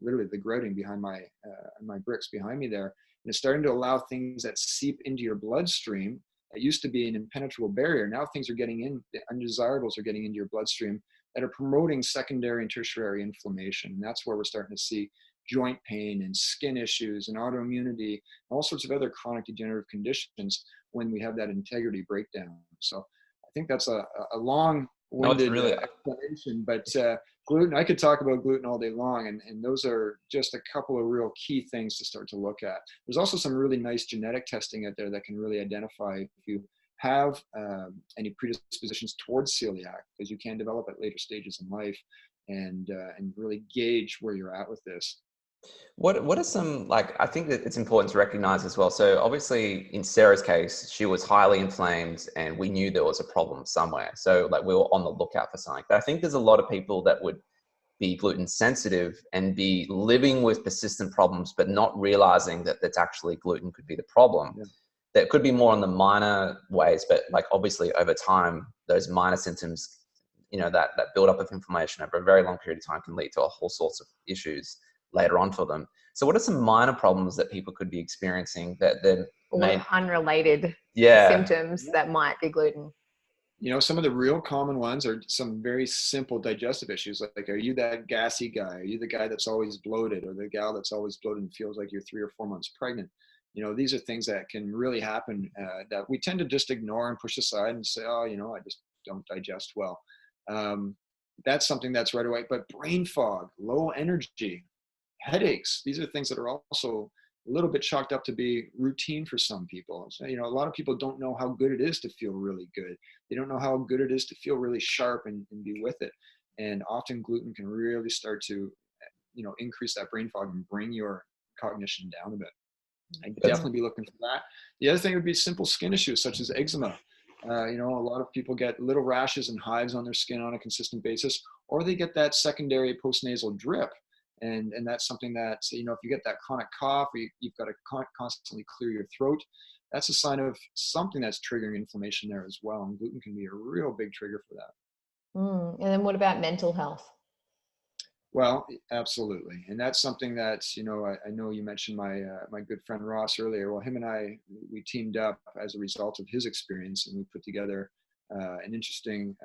literally the grouting behind my bricks behind me there, and it's starting to allow things that seep into your bloodstream. That used to be an impenetrable barrier. Now things are getting in, the undesirables are getting into your bloodstream that are promoting secondary and tertiary inflammation. And that's where we're starting to see joint pain and skin issues and autoimmunity, and all sorts of other chronic degenerative conditions when we have that integrity breakdown. So I think that's a long-winded explanation, but gluten, I could talk about gluten all day long, and those are just a couple of real key things to start to look at. There's also some really nice genetic testing out there that can really identify if you have any predispositions towards celiac, because you can develop at later stages in life, and really gauge where you're at with this. What are some, I think that it's important to recognize as well. So obviously in Sarah's case, she was highly inflamed and we knew there was a problem somewhere. So we were on the lookout for something. But I think there's a lot of people that would be gluten sensitive and be living with persistent problems, but not realizing that that's actually gluten could be the problem. that could be more on the minor ways, but like obviously over time, those minor symptoms, that build up of inflammation over a very long period of time can lead to a whole sorts of issues later on for them. So what are some minor problems that people could be experiencing that then or unrelated yeah, symptoms that might be gluten? Some of the real common ones are some very simple digestive issues. Like, are you that gassy guy? Are you the guy that's always bloated, or the gal that's always bloated and feels like you're 3 or 4 months pregnant? These are things that can really happen that we tend to just ignore and push aside and say, oh, I just don't digest well. Um, that's something that's right away. But brain fog, low energy, headaches, these are things that are also a little bit chalked up to be routine for some people. So, a lot of people don't know how good it is to feel really good. They don't know how good it is to feel really sharp and be with it. And often gluten can really start to, increase that brain fog and bring your cognition down a bit. I'd definitely be looking for that. The other thing would be simple skin issues such as eczema. A lot of people get little rashes and hives on their skin on a consistent basis, or they get that secondary postnasal drip. And that's something that, if you get that chronic cough, or you've got to constantly clear your throat, that's a sign of something that's triggering inflammation there as well. And gluten can be a real big trigger for that. And then what about mental health? Well, absolutely, and that's something that I know you mentioned my good friend Ross earlier. Well, him and I, we teamed up as a result of his experience, and we put together an interesting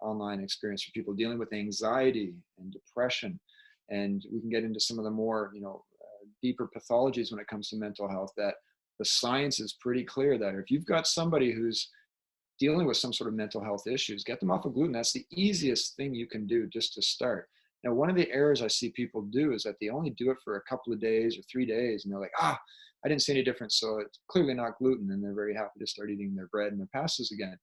online experience for people dealing with anxiety and depression, and we can get into some of the more deeper pathologies when it comes to mental health. That the science is pretty clear that if you've got somebody who's dealing with some sort of mental health issues, get them off of gluten. That's the easiest thing you can do just to start. Now, one of the errors I see people do is that they only do it for a couple of days or 3 days, and they're like, I didn't see any difference, so it's clearly not gluten, and they're very happy to start eating their bread and their pastas again.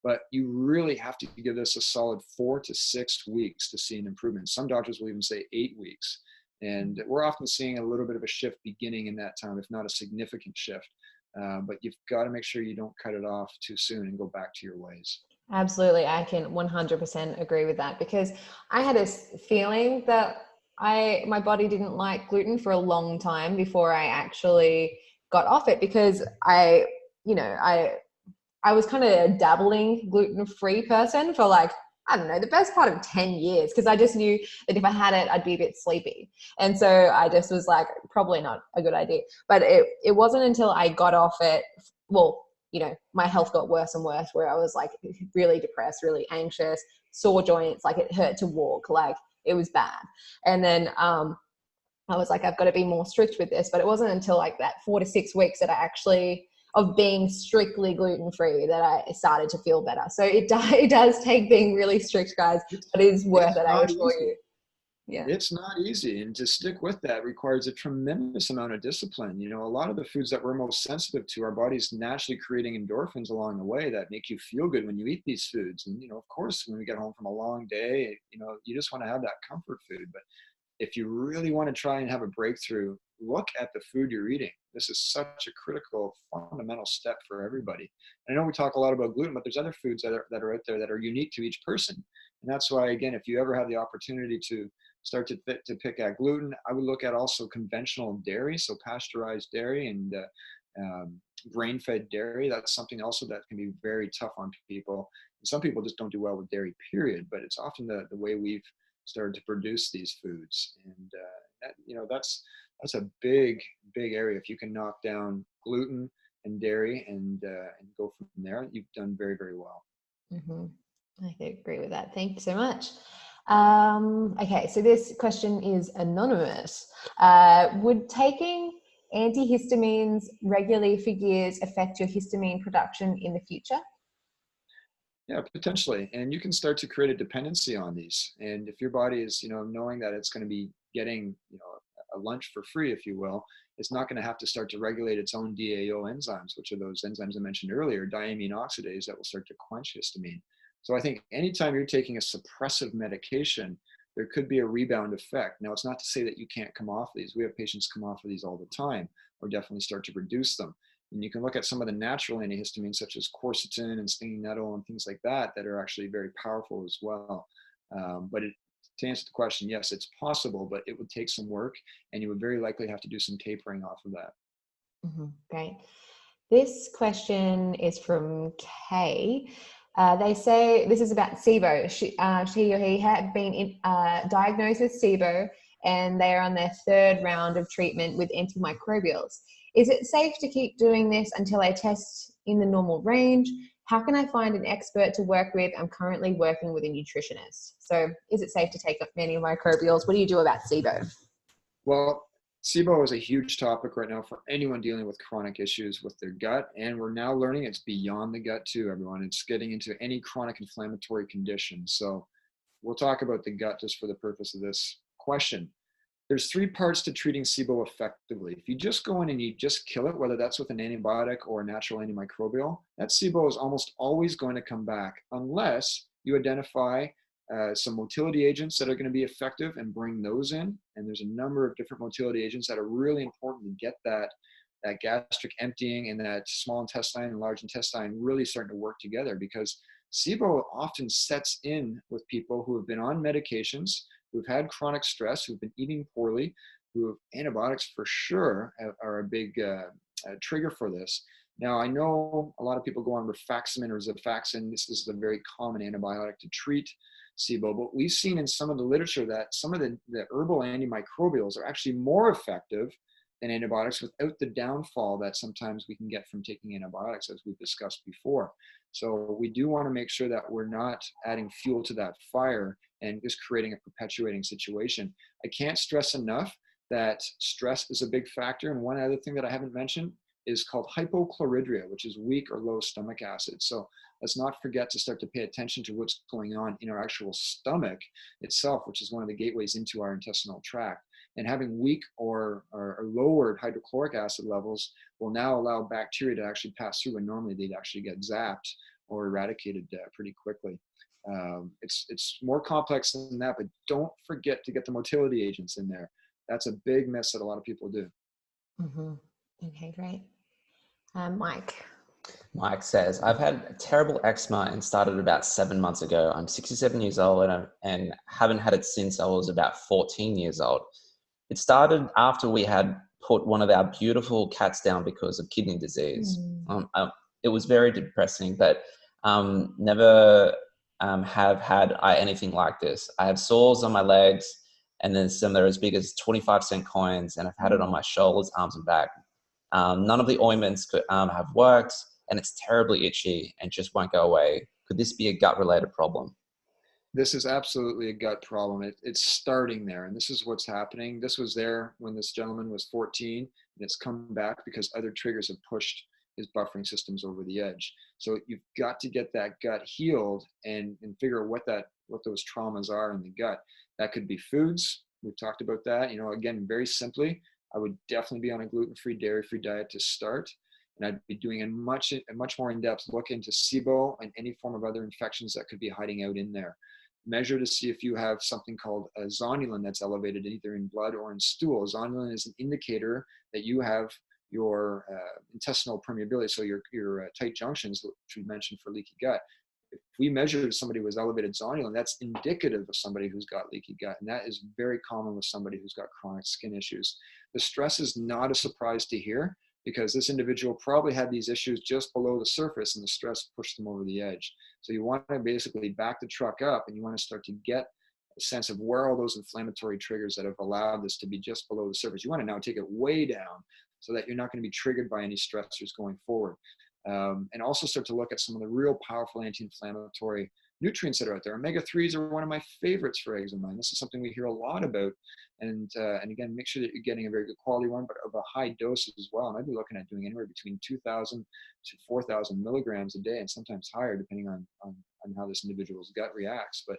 But you really have to give this a solid 4 to 6 weeks to see an improvement. Some doctors will even say 8 weeks. And we're often seeing a little bit of a shift beginning in that time, if not a significant shift. But you've got to make sure you don't cut it off too soon and go back to your ways. Absolutely. I can 100% agree with that, because I had a feeling that my body didn't like gluten for a long time before I actually got off it, because I was kind of a dabbling gluten-free person for like, I don't know, the best part of 10 years, because I just knew that if I had it, I'd be a bit sleepy. And so I just was like, probably not a good idea. But it wasn't until I got off it, well, my health got worse and worse, where I was like really depressed, really anxious, sore joints, like it hurt to walk, like it was bad. And then I was like, I've got to be more strict with this. But it wasn't until like that 4 to 6 weeks that I actually, of being strictly gluten-free, that I started to feel better. So it does take being really strict, guys, but it is worth it, I assure you. Yeah. It's not easy, and to stick with that requires a tremendous amount of discipline. A lot of the foods that we're most sensitive to, our body's naturally creating endorphins along the way that make you feel good when you eat these foods. And of course, when we get home from a long day, you just want to have that comfort food. But if you really want to try and have a breakthrough, look at the food you're eating. This is such a critical, fundamental step for everybody. And I know we talk a lot about gluten, but there's other foods that are out there that are unique to each person. And that's why, again, if you ever have the opportunity to start to pick at gluten, I would look at also conventional dairy, so pasteurized dairy and grain-fed dairy. That's something also that can be very tough on people. And some people just don't do well with dairy, period. But it's often the way we've started to produce these foods, and that's a big area. If you can knock down gluten and dairy and go from there, you've done very, very well. Mm-hmm. I agree with that. Thank you so much. Okay, so this question is anonymous. Would taking antihistamines regularly for years affect your histamine production in the future? Yeah, potentially. And you can start to create a dependency on these. And if your body is, knowing that it's going to be getting, a lunch for free, if you will, it's not going to have to start to regulate its own DAO enzymes, which are those enzymes I mentioned earlier, diamine oxidase, that will start to quench histamine. So I think anytime you're taking a suppressive medication, there could be a rebound effect. Now, it's not to say that you can't come off these. We have patients come off of these all the time, or definitely start to reduce them. And you can look at some of the natural antihistamines, such as quercetin and stinging nettle and things like that, that are actually very powerful as well. But to answer the question, yes, it's possible, but it would take some work, and you would very likely have to do some tapering off of that. Mm-hmm. Great. This question is from Kay. They say this is about SIBO. She or he had been diagnosed with SIBO, and they are on their 3rd round of treatment with antimicrobials. Is it safe to keep doing this until I test in the normal range? How can I find an expert to work with? I'm currently working with a nutritionist. So is it safe to take up antimicrobials? What do you do about SIBO? Well, SIBO is a huge topic right now for anyone dealing with chronic issues with their gut. And we're now learning it's beyond the gut too, everyone. It's getting into any chronic inflammatory condition. So we'll talk about the gut just for the purpose of this question. There's 3 parts to treating SIBO effectively. If you just go in and you just kill it, whether that's with an antibiotic or a natural antimicrobial, that SIBO is almost always going to come back unless you identify some motility agents that are going to be effective and bring those in. And there's a number of different motility agents that are really important to get that gastric emptying and that small intestine and large intestine really starting to work together, because SIBO often sets in with people who have been on medications, who've had chronic stress, who've been eating poorly, who have antibiotics for sure are a big trigger for this. Now, I know a lot of people go on rifaximin or Xifaxan. This is a very common antibiotic to treat SIBO, but we've seen in some of the literature that some of the herbal antimicrobials are actually more effective than antibiotics without the downfall that sometimes we can get from taking antibiotics, as we've discussed before. So we do want to make sure that we're not adding fuel to that fire and just creating a perpetuating situation. I can't stress enough that stress is a big factor. And one other thing that I haven't mentioned is called hypochlorhydria, which is weak or low stomach acid. So let's not forget to start to pay attention to what's going on in our actual stomach itself, which is one of the gateways into our intestinal tract. And having weak or lowered hydrochloric acid levels will now allow bacteria to actually pass through, and normally they'd actually get zapped or eradicated pretty quickly. It's more complex than that, but don't forget to get the motility agents in there. That's a big miss that a lot of people do. Mm-hmm. Okay, great. Mike. Mike says, I've had terrible eczema and started about 7 months ago. I'm 67 years old and haven't had it since I was about 14 years old. It started after we had put one of our beautiful cats down because of kidney disease. It was very depressing, but never have had anything like this. I have sores on my legs, and then some that are as big as 25-cent coins, and I've had it on my shoulders, arms, and back. None of the ointments have worked, and it's terribly itchy and just won't go away. Could this be a gut-related problem? This is absolutely a gut problem. It's starting there, and this is what's happening. This was there when this gentleman was 14, and it's come back because other triggers have pushed his buffering systems over the edge. So you've got to get that gut healed and figure out what those traumas are in the gut. That could be foods. We've talked about that. Again, very simply, I would definitely be on a gluten-free, dairy-free diet to start. And I'd be doing a much more in-depth look into SIBO and any form of other infections that could be hiding out in there. Measure to see if you have something called a zonulin that's elevated either in blood or in stool. Zonulin is an indicator that you have your intestinal permeability, so your tight junctions, which we mentioned for leaky gut. If we measure somebody with elevated zonulin, that's indicative of somebody who's got leaky gut, and that is very common with somebody who's got chronic skin issues. The stress is not a surprise to hear, because this individual probably had these issues just below the surface and the stress pushed them over the edge. So you want to basically back the truck up, and you want to start to get a sense of where all those inflammatory triggers that have allowed this to be just below the surface. You want to now take it way down so that you're not going to be triggered by any stressors going forward. And also start to look at some of the real powerful anti-inflammatory nutrients that are out there. Omega-3s are one of my favorites for eczema. This is something we hear a lot about. And again, make sure that you're getting a very good quality one, but of a high dose as well. And I'd be looking at doing anywhere between 2,000 to 4,000 milligrams a day, and sometimes higher, depending on how this individual's gut reacts. But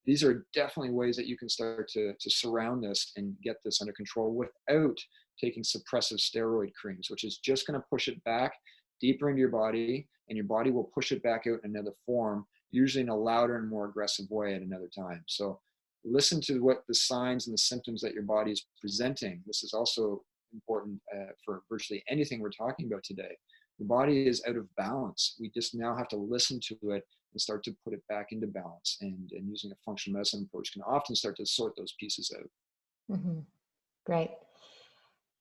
these are definitely ways that you can start to surround this and get this under control without taking suppressive steroid creams, which is just going to push it back deeper into your body, and your body will push it back out in another form, usually in a louder and more aggressive way at another time. So listen to what the signs and the symptoms that your body is presenting. This is also important for virtually anything we're talking about today. The body is out of balance. We just now have to listen to it and start to put it back into balance. And using a functional medicine approach can often start to sort those pieces out. Mm-hmm. Great.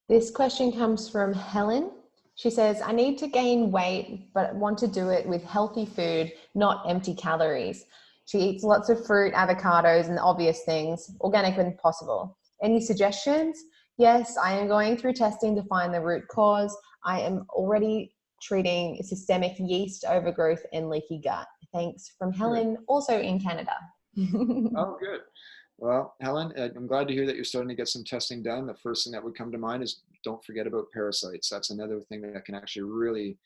This question comes from Helen. She says, I need to gain weight, but want to do it with healthy food, not empty calories. She eats lots of fruit, avocados, and the obvious things, organic when possible. Any suggestions? Yes, I am going through testing to find the root cause. I am already treating systemic yeast overgrowth and leaky gut. Thanks from Good. Helen, also in Canada. Oh, good. Well, Helen, I'm glad to hear that you're starting to get some testing done. The first thing that would come to mind is don't forget about parasites. That's another thing that can actually really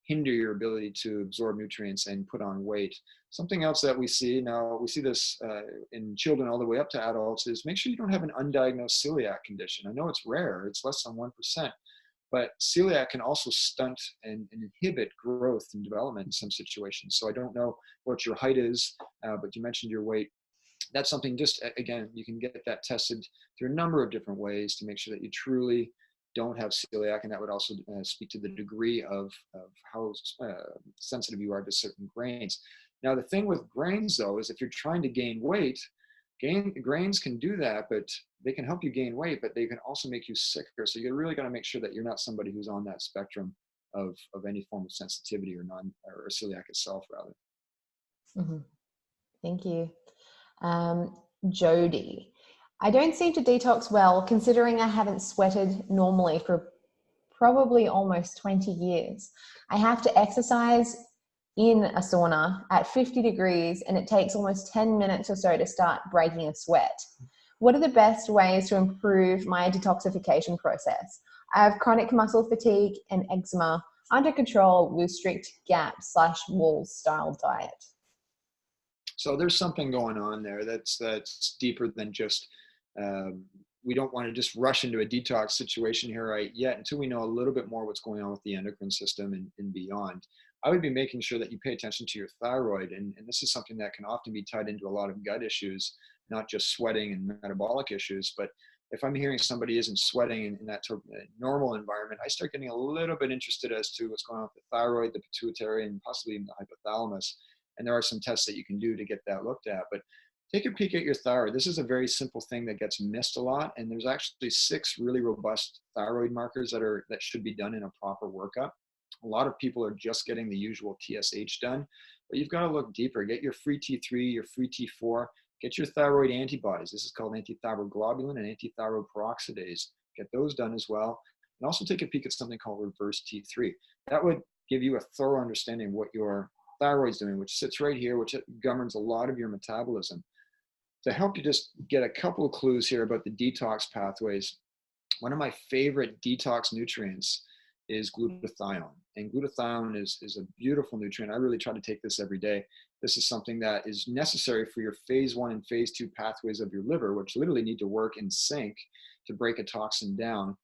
hinder your ability to absorb nutrients and put on weight. Something else that we see now, we see this in children all the way up to adults, is make sure you don't have an undiagnosed celiac condition. I know it's rare, it's less than 1%, but celiac can also stunt and inhibit growth and development in some situations. So I don't know what your height is, but you mentioned your weight. That's something, just again, you can get that tested through a number of different ways to make sure that you truly don't have celiac, and that would also speak to the degree of how sensitive you are to certain grains. Now, the thing with grains, though, is if you're trying to gain weight, grains can do that, but they can help you gain weight, but they can also make you sicker. So you really got to make sure that you're not somebody who's on that spectrum of any form of sensitivity or celiac itself, rather. Mm-hmm. Thank you. Jody, I don't seem to detox well, considering I haven't sweated normally for probably almost 20 years. I have to exercise in a sauna at 50 degrees, and it takes almost 10 minutes or so to start breaking a sweat. What are the best ways to improve my detoxification process? I have chronic muscle fatigue and eczema under control with strict GAP/Wall style diet. So there's something going on there that's deeper than just, we don't want to just rush into a detox situation here right yet until we know a little bit more what's going on with the endocrine system and beyond. I would be making sure that you pay attention to your thyroid, and this is something that can often be tied into a lot of gut issues, not just sweating and metabolic issues. But if I'm hearing somebody isn't sweating in that normal environment, I start getting a little bit interested as to what's going on with the thyroid, the pituitary, and possibly even the hypothalamus. And there are some tests that you can do to get that looked at. But take a peek at your thyroid. This is a very simple thing that gets missed a lot. And there's actually 6 really robust thyroid markers that should be done in a proper workup. A lot of people are just getting the usual TSH done, but you've got to look deeper. Get your free T3, your free T4, get your thyroid antibodies. This is called antithyroglobulin and antithyroid peroxidase. Get those done as well. And also take a peek at something called reverse T3. That would give you a thorough understanding of what your thyroid's doing, which sits right here, which governs a lot of your metabolism. To help you just get a couple of clues here about the detox pathways, one of my favorite detox nutrients is glutathione. And glutathione is a beautiful nutrient. I really try to take this every day. This is something that is necessary for your phase 1 and phase 2 pathways of your liver, which literally need to work in sync to break a toxin down.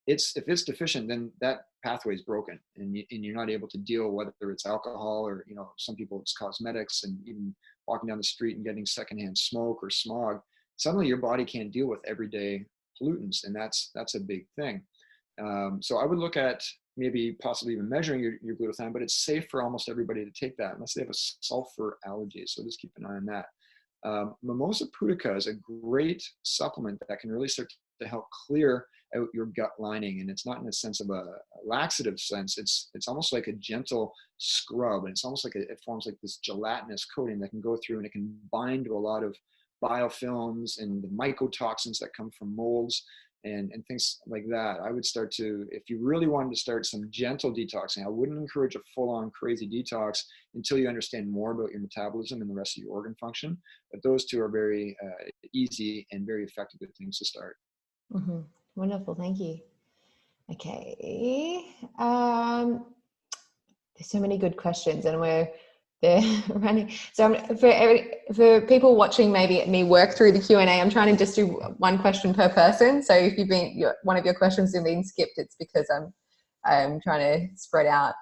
If it's deficient, then that pathway is broken, and you're not able to deal, whether it's alcohol or, some people it's cosmetics, and even walking down the street and getting secondhand smoke or smog. Suddenly your body can't deal with everyday pollutants, and that's a big thing. So I would look at maybe possibly even measuring your glutathione, but it's safe for almost everybody to take that unless they have a sulfur allergy. So just keep an eye on that. Mimosa pudica is a great supplement that can really start to help clear out your gut lining. And it's not in the sense of a laxative sense. It's almost like a gentle scrub. And it's almost like it forms like this gelatinous coating that can go through, and it can bind to a lot of biofilms and the mycotoxins that come from molds and things like that. I would start to, if you really wanted to start some gentle detoxing, I wouldn't encourage a full-on crazy detox until you understand more about your metabolism and the rest of your organ function. But those two are very easy and very effective good things to start. Mm-hmm. Wonderful. Thank you. Okay. There's so many good questions, and they're running. So for people watching, maybe me work through the Q&A, I'm trying to just do one question per person. So if one of your questions have been skipped, it's because I'm trying to spread out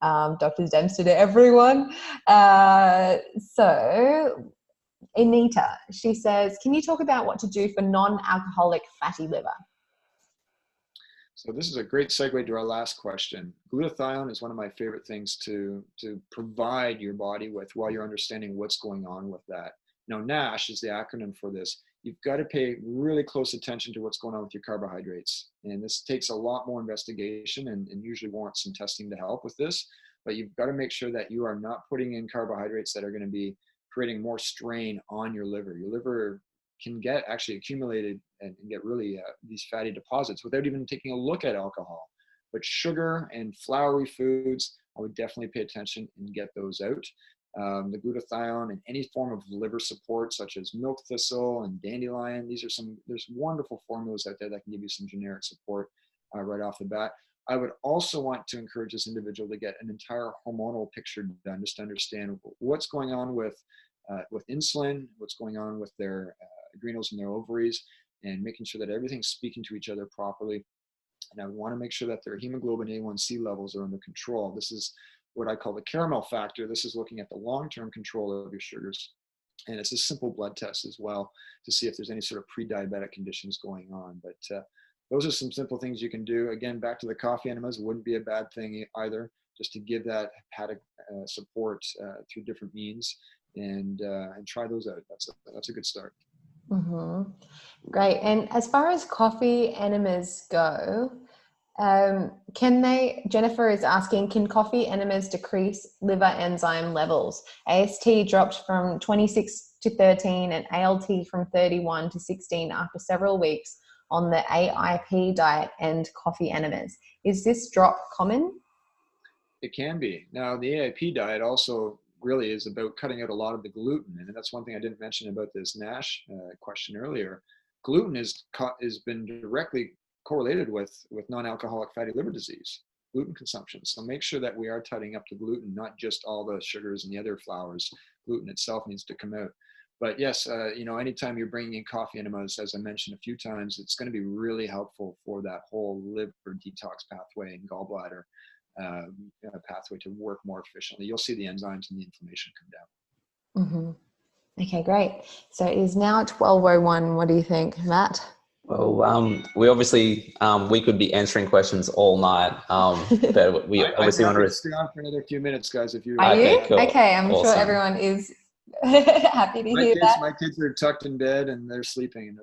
Dr. Dempster to everyone. So Anita, she says, can you talk about what to do for non-alcoholic fatty liver? So this is a great segue to our last question. Glutathione is one of my favorite things to provide your body with while you're understanding what's going on with that. Now, NASH is the acronym for this. you've got to pay really close attention to what's going on with your carbohydrates. And this takes a lot more investigation and usually warrants some testing to help with this. But you've got to make sure that you are not putting in carbohydrates that are going to be creating more strain on your liver. Your liver can get actually accumulated and get really these fatty deposits without even taking a look at alcohol. But sugar and floury foods, I would definitely pay attention and get those out. The glutathione and any form of liver support, such as milk thistle and dandelion, there's wonderful formulas out there that can give you some generic support right off the bat. I would also want to encourage this individual to get an entire hormonal picture done, just to understand what's going on with insulin, what's going on with their adrenals and their ovaries, and making sure that everything's speaking to each other properly. And I would want to make sure that their hemoglobin A1C levels are under control. This is what I call the caramel factor. This is looking at the long-term control of your sugars. And it's a simple blood test as well to see if there's any sort of pre-diabetic conditions going on. But those are some simple things you can do. Again, back to the coffee enemas, wouldn't be a bad thing either, just to give that hepatic support through different means, and try those out. That's a good start. Mm-hmm. Great. And as far as coffee enemas go, Jennifer is asking, can coffee enemas decrease liver enzyme levels? AST dropped from 26 to 13 and ALT from 31 to 16 after several weeks on the AIP diet and coffee enemas. Is this drop common? It can be. Now, the AIP diet also really is about cutting out a lot of the gluten. And that's one thing I didn't mention about this NASH question earlier. Gluten has been directly correlated with non-alcoholic fatty liver disease, gluten consumption. So make sure that we are tidying up the gluten, not just all the sugars and the other flours. Gluten itself needs to come out. But yes, anytime you're bringing in coffee enemas, as I mentioned a few times, it's going to be really helpful for that whole liver detox pathway and gallbladder pathway to work more efficiently. You'll see the enzymes and the inflammation come down. Mm-hmm. Okay, great. So it is now 12:01. What do you think, Matt? Well, we obviously we could be answering questions all night, but we obviously want to stay on for another few minutes, guys. If you are you cool. Okay, I'm awesome. Sure everyone is happy to hear that. My kids are tucked in bed and they're sleeping.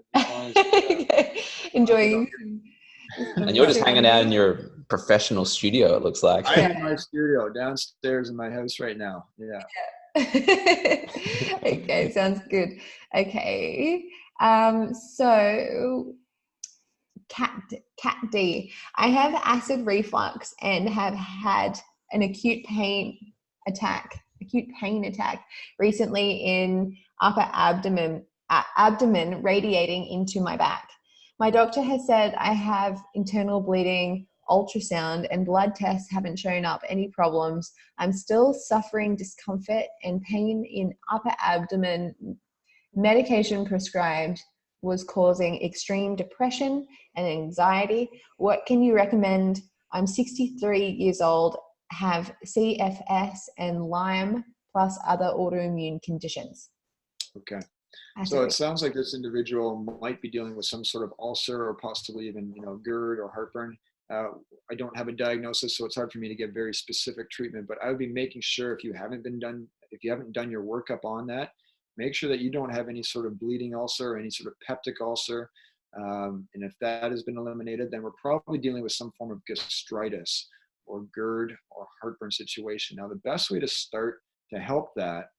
Enjoying. And you're just hanging out in your professional studio, it looks like. I'm in my studio downstairs in my house right now. Yeah. Okay, sounds good. Okay. So Cat D, I have acid reflux and have had an acute pain attack recently in upper abdomen radiating into my back. My doctor has said I have internal bleeding, ultrasound and blood tests haven't shown up any problems. I'm still suffering discomfort and pain in upper abdomen. Medication prescribed was causing extreme depression and anxiety. What can you recommend? I'm 63 years old, have CFS and Lyme plus other autoimmune conditions. Okay. So it sounds like this individual might be dealing with some sort of ulcer or possibly even, GERD or heartburn. I don't have a diagnosis, so it's hard for me to give very specific treatment, but I would be making sure if you haven't done your workup on that, make sure that you don't have any sort of bleeding ulcer or any sort of peptic ulcer. And if that has been eliminated, then we're probably dealing with some form of gastritis or GERD or heartburn situation. Now, the best way to start to help that,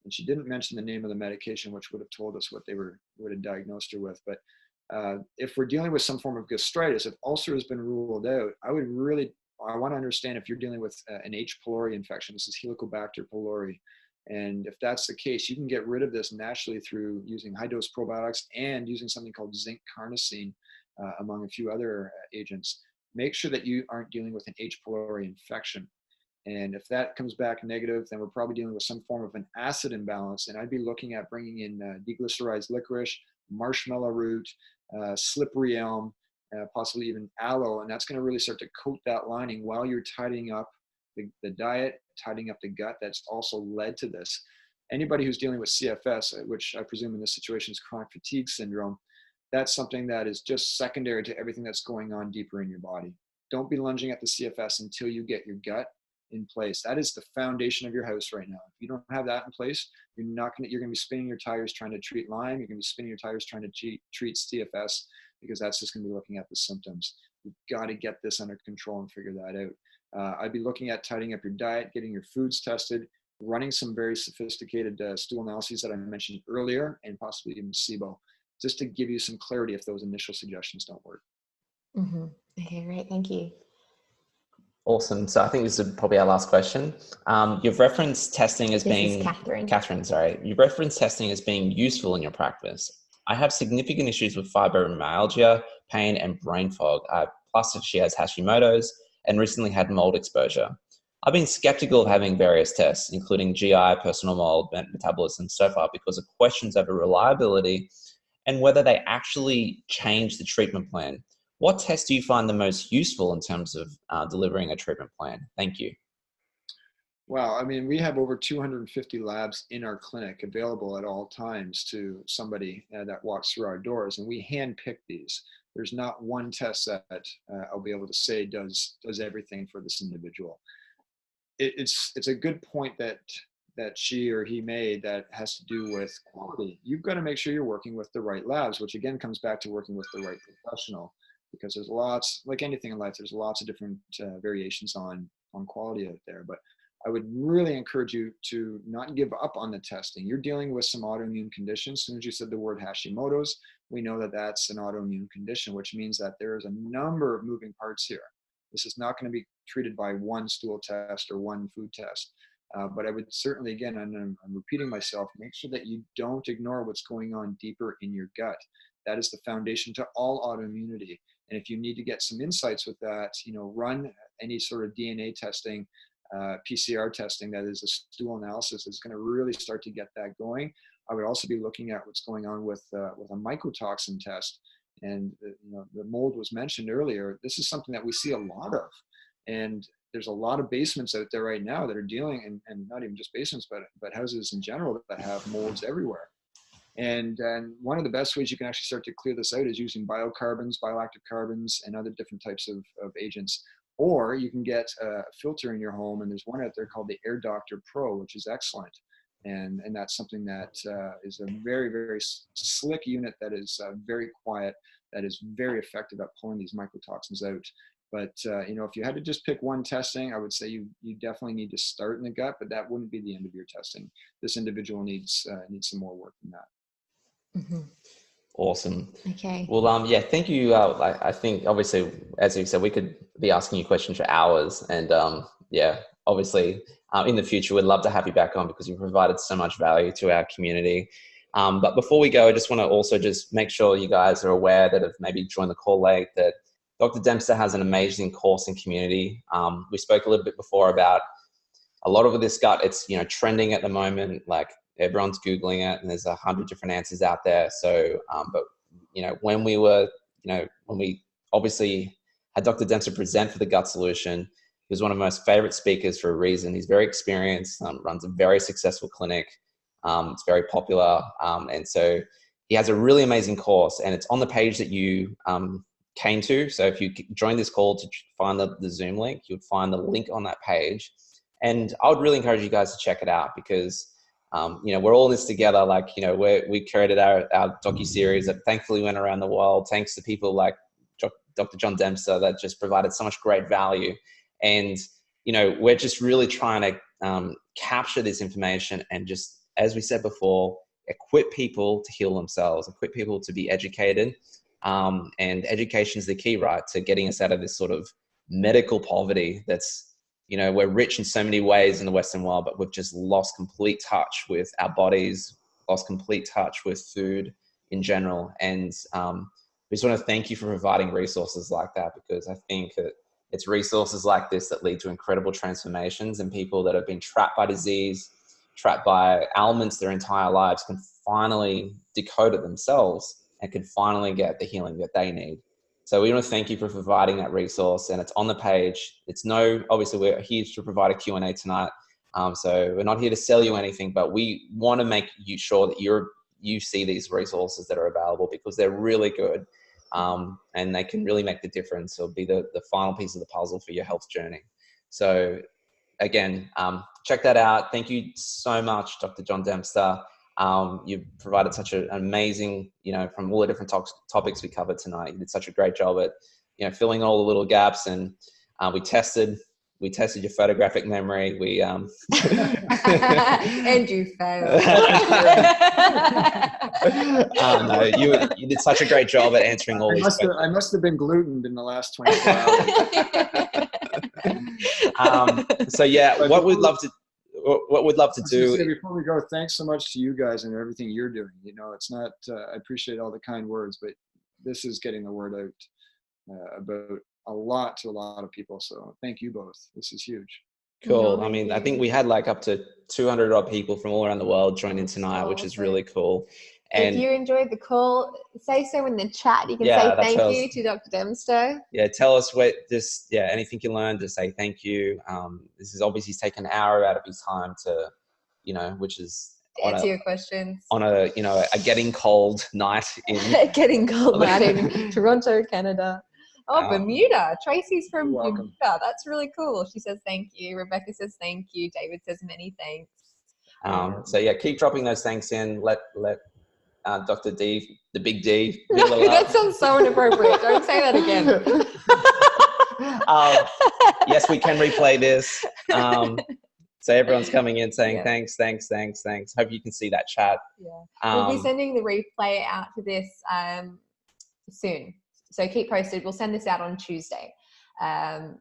and she didn't mention the name of the medication, which would have told us what they would have diagnosed her with. But if we're dealing with some form of gastritis, if ulcer has been ruled out, I want to understand if you're dealing with an H. pylori infection. This is Helicobacter pylori. And if that's the case, you can get rid of this naturally through using high-dose probiotics and using something called zinc carnosine, among a few other agents. Make sure that you aren't dealing with an H. pylori infection. And if that comes back negative, then we're probably dealing with some form of an acid imbalance. And I'd be looking at bringing in deglycerized licorice, marshmallow root, slippery elm, possibly even aloe. And that's going to really start to coat that lining while you're tidying up the diet, tidying up the gut. That's also led to this. Anybody who's dealing with CFS, which I presume in this situation is chronic fatigue syndrome, that's something that is just secondary to everything that's going on deeper in your body. Don't be lunging at the CFS until you get your gut in place. That is the foundation of your house right now. If you don't have that in place, you're going to be spinning your tires trying to treat Lyme. You're going to be spinning your tires trying to treat CFS, because that's just going to be looking at the symptoms. You've got to get this under control and figure that out. I'd be looking at tidying up your diet, getting your foods tested, running some very sophisticated stool analyses that I mentioned earlier, and possibly even SIBO, just to give you some clarity if those initial suggestions don't work. Mm-hmm. Okay, great. Thank you. Awesome. So I think this is probably our last question. You've referenced testing as being... Catherine, sorry. You've referenced testing as being useful in your practice. I have significant issues with fibromyalgia, pain, and brain fog. Plus, she has Hashimoto's and recently had mold exposure. I've been skeptical of having various tests, including GI, personal mold, metabolism, so far, because of questions over reliability and whether they actually change the treatment plan. What tests do you find the most useful in terms of delivering a treatment plan? Thank you. Wow, I mean, we have over 250 labs in our clinic available at all times to somebody that walks through our doors, and we handpick these. There's not one test that I'll be able to say does everything for this individual. It's a good point that she or he made that has to do with quality. You've got to make sure you're working with the right labs, which again comes back to working with the right professional, because there's lots, like anything in life, there's lots of different variations on quality out there. But I would really encourage you to not give up on the testing. You're dealing with some autoimmune conditions. As soon as you said the word Hashimoto's, we know that that's an autoimmune condition, which means that there's a number of moving parts here. This is not going to be treated by one stool test or one food test. But I would certainly, again, I'm repeating myself, make sure that you don't ignore what's going on deeper in your gut. That is the foundation to all autoimmunity. And if you need to get some insights with that, run any sort of DNA testing, PCR testing, that is a stool analysis, is going to really start to get that going. I would also be looking at what's going on with a mycotoxin test. And the mold was mentioned earlier. This is something that we see a lot of. And there's a lot of basements out there right now that are dealing, and not even just basements, but houses in general that have molds everywhere. And one of the best ways you can actually start to clear this out is using biocarbons, bioactive carbons, and other different types of agents. Or you can get a filter in your home, and there's one out there called the Air Doctor Pro, which is excellent. And that's something that is a very, very slick unit that is very quiet, that is very effective at pulling these mycotoxins out. But if you had to just pick one testing, I would say you definitely need to start in the gut, but that wouldn't be the end of your testing. This individual needs some more work than that. Mm-hmm. Awesome. Okay. Well, yeah, thank you. I think obviously, as you said, we could be asking you questions for hours, and yeah, obviously, in the future, we'd love to have you back on because you've provided so much value to our community. But before we go, I just want to also just make sure you guys are aware that have maybe joined the call late, that Dr. Dempster has an amazing course and community. We spoke a little bit before about a lot of this gut. It's trending at the moment. Like everyone's Googling it, and there's 100 different answers out there. So, but when we obviously had Dr. Dempster present for the Gut Solution, he was one of my most favorite speakers for a reason. He's very experienced, runs a very successful clinic. It's very popular, and so he has a really amazing course, and it's on the page that you came to. So if you join this call to find the Zoom link, you'd find the link on that page. And I would really encourage you guys to check it out because, we're all in this together. Like, we created our docu-series that thankfully went around the world, thanks to people like Dr. John Dempster that just provided so much great value. And, we're just really trying to capture this information and just, as we said before, equip people to heal themselves, equip people to be educated. And education is the key, right, to getting us out of this sort of medical poverty that's, we're rich in so many ways in the Western world, but we've just lost complete touch with our bodies, lost complete touch with food in general. And we just want to thank you for providing resources like that, because I think that it's resources like this that lead to incredible transformations, and people that have been trapped by disease, trapped by ailments their entire lives can finally decode it themselves and can finally get the healing that they need. So we want to thank you for providing that resource, and it's on the page. Obviously we're here to provide a Q&A tonight. So we're not here to sell you anything, but we want to make you sure that you see these resources that are available because they're really good. And they can really make the difference or be the final piece of the puzzle for your health journey. So again, check that out. Thank you so much, Dr. John Dempster. You've provided such an amazing, from all the different topics we covered tonight. You did such a great job at, filling all the little gaps, and we tested your photographic memory. We and you failed. No, you did such a great job at answering all these questions. I must have been glutened in the last 24 hours. So yeah, what we'd love to do. Before we go, thanks so much to you guys and everything you're doing. It's not. I appreciate all the kind words, but this is getting the word out about a lot of people. So thank you both. This is huge. Cool. I mean, I think we had like up to 200 odd people from all around the world join in tonight, which is really cool. And if you enjoyed the call, say so in the chat. You can say thank you to Dr. Dempster. Yeah, tell us anything you learned, just say thank you. This is obviously taken an hour out of his time to, which is to answer your questions on a getting cold night in Toronto, Canada. Oh, Bermuda. Tracy's from Bermuda. That's really cool. She says thank you. Rebecca says thank you. David says many thanks. So yeah, keep dropping those thanks in. Let Dr. D, the big D. No, that sounds so inappropriate. Don't say that again. Yes, we can replay this. So everyone's coming in saying thanks. Hope you can see that chat. Yeah. We'll be sending the replay out for this soon. So keep posted. We'll send this out on Tuesday, and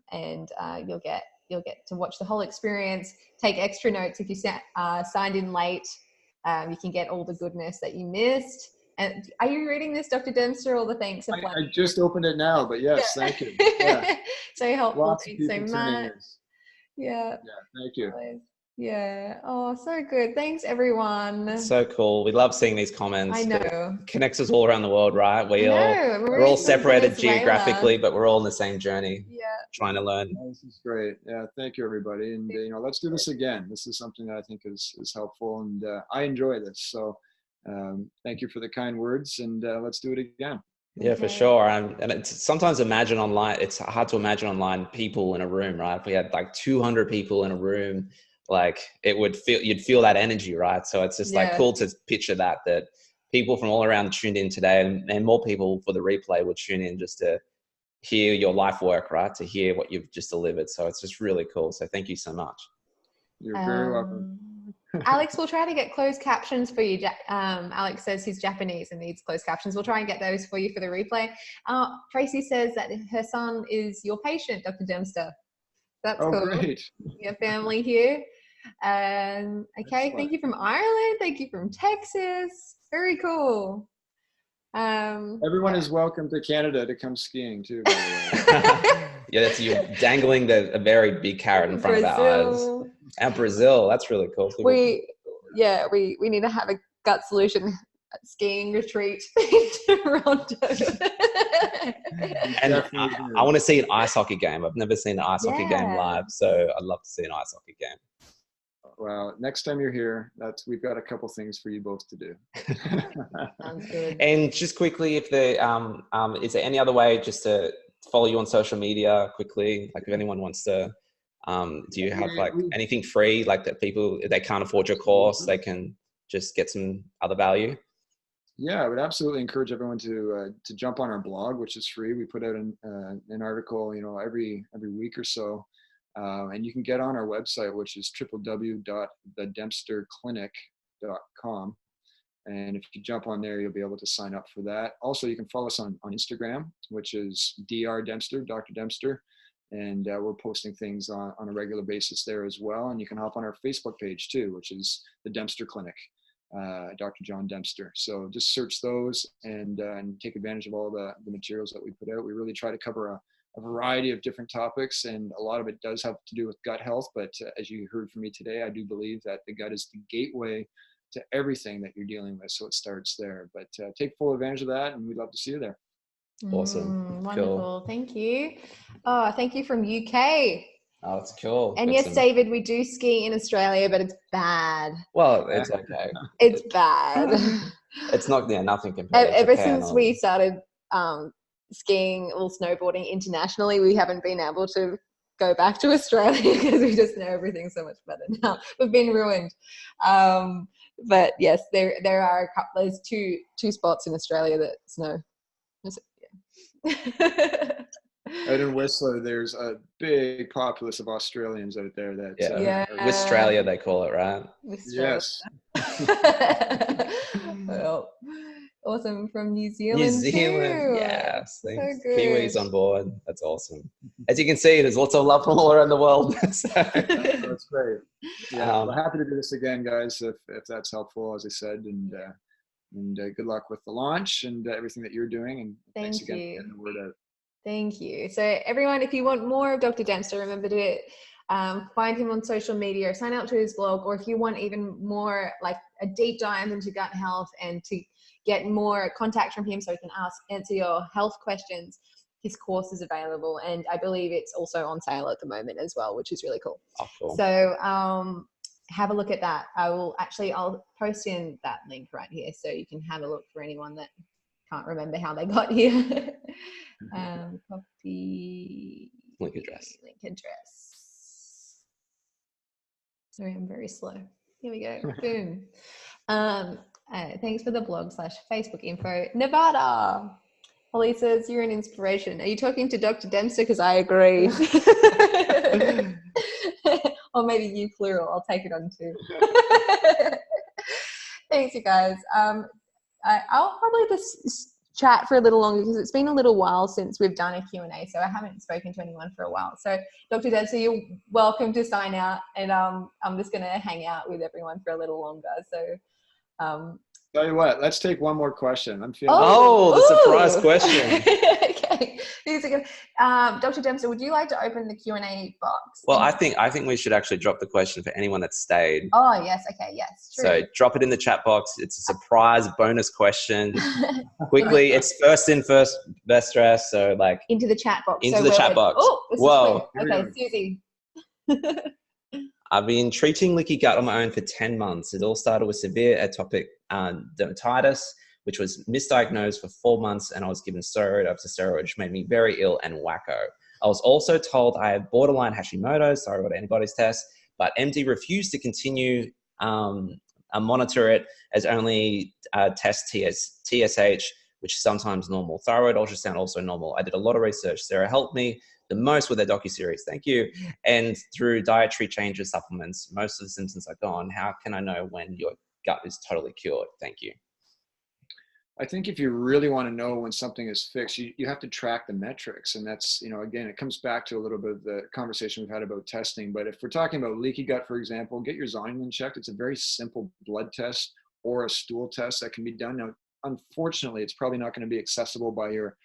you'll get to watch the whole experience. Take extra notes if you signed in late. You can get all the goodness that you missed. And are you reading this, Dr. Dempster? All the thanks. I just opened it now, but yes, thank you. Yeah. So helpful. Thanks so much. Yeah. Thank you. Yeah. Oh, so good. Thanks, everyone. So cool. We love seeing these comments. I know. It connects us all around the world, right? We're all separated geographically, but we're all on the same journey. Yeah. Trying to learn. This is great. Yeah. Thank you, everybody. And, let's do this again. This is something that I think is helpful, and I enjoy this. So thank you for the kind words, and let's do it again. Yeah, for sure. And it's sometimes it's hard to imagine online people in a room, right? If we had like 200 people in a room, like you'd feel that energy, right? So it's just like cool to picture that people from all around tuned in today, and more people for the replay will tune in just to hear your life work, right? To hear what you've just delivered. So it's just really cool. So thank you so much. You're very welcome. Alex, we'll try to get closed captions for you. Alex says he's Japanese and needs closed captions. We'll try and get those for you for the replay. Tracy says that her son is your patient, Dr. Dempster. That's cool. Great. Your family here. Okay, thank you from Ireland. Thank you from Texas. Very cool. Everyone is welcome to Canada to come skiing too, by the way. Yeah, you're dangling a very big carrot in front of our eyes. And Brazil, that's really cool. We need to have a gut solution skiing retreat in Toronto. And I want to see an ice hockey game. I've never seen an ice hockey game live, so I'd love to see an ice hockey game. Well, next time you're here, we've got a couple things for you both to do. Sounds good. And just quickly, if is there any other way just to follow you on social media quickly? Like if anyone wants to, do you have like anything free, like that people, if they can't afford your course, they can just get some other value? Yeah, I would absolutely encourage everyone to jump on our blog, which is free. We put out an article, every week or so. And you can get on our website, which is www.thedempsterclinic.com. And if you jump on there, you'll be able to sign up for that. Also, you can follow us on Instagram, which is Dr. Dempster. And we're posting things on a regular basis there as well. And you can hop on our Facebook page too, which is the Dempster Clinic, Dr. John Dempster. So just search those and take advantage of all the materials that we put out. We really try to cover a variety of different topics, and a lot of it does have to do with gut health. But as you heard from me today, I do believe that the gut is the gateway to everything that you're dealing with. So it starts there. But take full advantage of that, and we'd love to see you there. Awesome. Wonderful. Cool. Thank you. Oh, thank you from UK. Oh, that's cool. And yes, David, we do ski in Australia, but it's bad. Well, it's okay. It's bad. It's not, nothing compared to Ever since we started skiing or snowboarding internationally, we haven't been able to go back to Australia because we just know everything so much better now. We've been ruined. But yes, there are a couple. There's two spots in Australia that snow. Yeah. Out in Whistler, there's a big populace of Australians out there that Yeah. are, Wistralia, they call it, right? yes. Well, awesome. From New New Zealand Zealand, too. yes. So Thanks. good. Kiwis on board. That's awesome. As you can see, there's lots of love from all around the world. So, That's great. Yeah, we're um, happy to do this again, guys, if that's helpful, as I said, and good luck with the launch and everything that you're doing, and thanks Thank again you. for getting the word out. Thank you. So everyone, if you want more of Dr. Dempster, remember to find him on social media, or sign up to his blog, or if you want even more like a deep dive into gut health and to get more contact from him so he can answer your health questions, his course is available, and I believe it's also on sale at the moment as well, which is really cool. oh, cool. So have a look at that. I'll post in that link right here so you can have a look for anyone that can't remember how they got here. Copy Link address. Sorry, I'm very slow. Here we go. Boom. Thanks for the blog/Facebook info. Nevada. Holly says you're an inspiration. Are you talking to Dr. Dempster? Because I agree. Or maybe you plural. I'll take it on too. Thanks, you guys. I'll probably just chat for a little longer because it's been a little while since we've done a Q&A, so I haven't spoken to anyone for a while. So Dr. Dempster, you're welcome to sign out, and I'm just going to hang out with everyone for a little longer. So Tell you what, let's take one more question. I'm feeling. Oh, the surprise question. Okay. These are good. Dr. Dempster, would you like to open the Q&A box? Well, I think we should actually drop the question for anyone that stayed. Oh, yes. Okay. Yes. True. So drop it in the chat box. It's a surprise bonus question. Quickly, it's first in, first best dress. So like into the chat box. Into the chat box. Oh, this Whoa. Is quick. Okay, Susie. I've been treating leaky gut on my own for 10 months. It all started with severe atopic dermatitis, which was misdiagnosed for 4 months, and I was given steroid after steroid, which made me very ill and wacko. I was also told I had borderline Hashimoto's, thyroid antibodies test, but MD refused to continue monitor it as only test TSH, which is sometimes normal. Thyroid ultrasound also normal. I did a lot of research. Sarah helped me the most with their docuseries. Thank you. And through dietary changes, supplements, most of the symptoms are gone. How can I know when your gut is totally cured? Thank you. I think if you really want to know when something is fixed, you have to track the metrics. And that's, again, it comes back to a little bit of the conversation we've had about testing. But if we're talking about leaky gut, for example, get your zonulin checked. It's a very simple blood test or a stool test that can be done. Now, unfortunately, it's probably not going to be accessible by your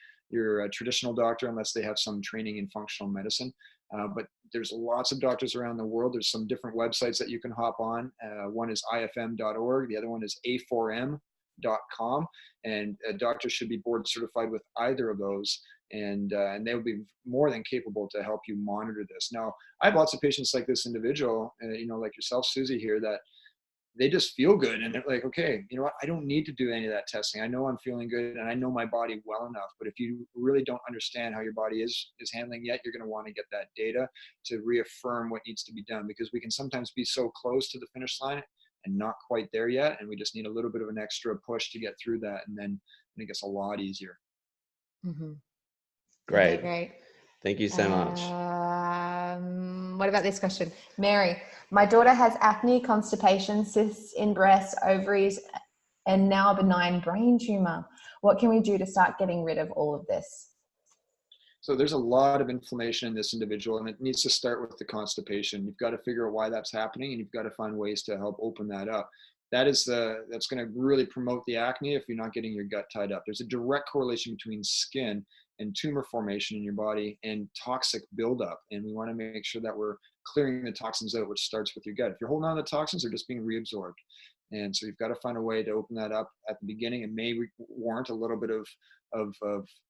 traditional doctor unless they have some training in functional medicine. But there's lots of doctors around the world. There's some different websites that you can hop on. One is ifm.org. The other one is a4m.com, and a doctor should be board certified with either of those, and they will be more than capable to help you monitor this. Now, I have lots of patients like this individual, like yourself, Susie, here, that they just feel good, and they're like, okay, you know what, I don't need to do any of that testing. I know I'm feeling good, and I know my body well enough. But if you really don't understand how your body is handling yet, you're going to want to get that data to reaffirm what needs to be done, because we can sometimes be so close to the finish line and not quite there yet, and we just need a little bit of an extra push to get through that, and then it gets a lot easier. Mm-hmm. Great. Okay, great. Thank you so much. What about this question? Mary, my daughter has acne, constipation, cysts in breasts, ovaries, and now a benign brain tumor. What can we do to start getting rid of all of this? So there's a lot of inflammation in this individual, and it needs to start with the constipation. You've got to figure out why that's happening, and you've got to find ways to help open that up. That's going to really promote the acne if you're not getting your gut tied up. There's a direct correlation between skin and tumor formation in your body and toxic buildup. And we want to make sure that we're clearing the toxins out, which starts with your gut. If you're holding on to the toxins, they're just being reabsorbed. And so you've got to find a way to open that up at the beginning. It may warrant a little bit of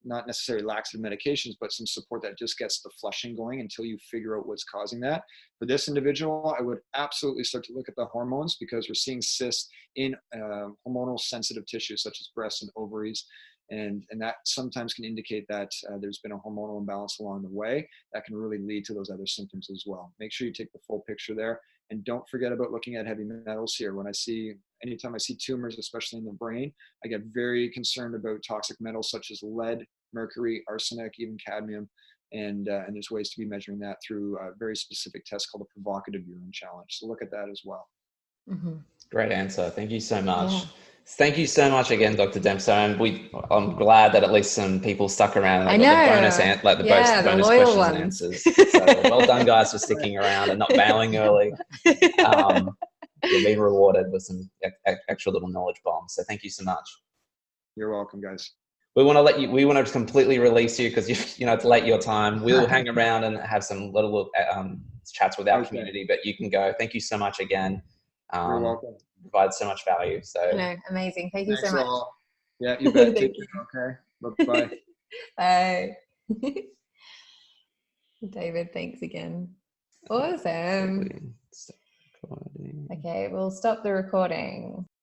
not necessarily laxative medications, but some support that just gets the flushing going until you figure out what's causing that. For this individual, I would absolutely start to look at the hormones, because we're seeing cysts in hormonal sensitive tissues such as breasts and ovaries. And that sometimes can indicate that there's been a hormonal imbalance along the way that can really lead to those other symptoms as well. Make sure you take the full picture there, and don't forget about looking at heavy metals here. Anytime I see tumors, especially in the brain, I get very concerned about toxic metals such as lead, mercury, arsenic, even cadmium. And there's ways to be measuring that through a very specific test called a provocative urine challenge. So look at that as well. Mm-hmm. Great answer. Thank you so much. Yeah. Thank you so much again, Dr. Dempster. And I'm glad that at least some people stuck around. I Got know. the Yeah, the bonus loyal questions and ones. answers. So well done, guys, for sticking around and not bailing early. You've been rewarded with some extra little knowledge bombs. So thank you so much. You're welcome, guys. We want to just completely release you because it's late your time. We'll hang around and have some little chats with our community, but you can go. Thank you so much again. You're welcome. Provide so much value. So No, amazing. Thank you so much. All. Yeah, you bet. Take care. Okay. Bye-bye. Bye. David, thanks again. Awesome. Okay, we'll stop the recording.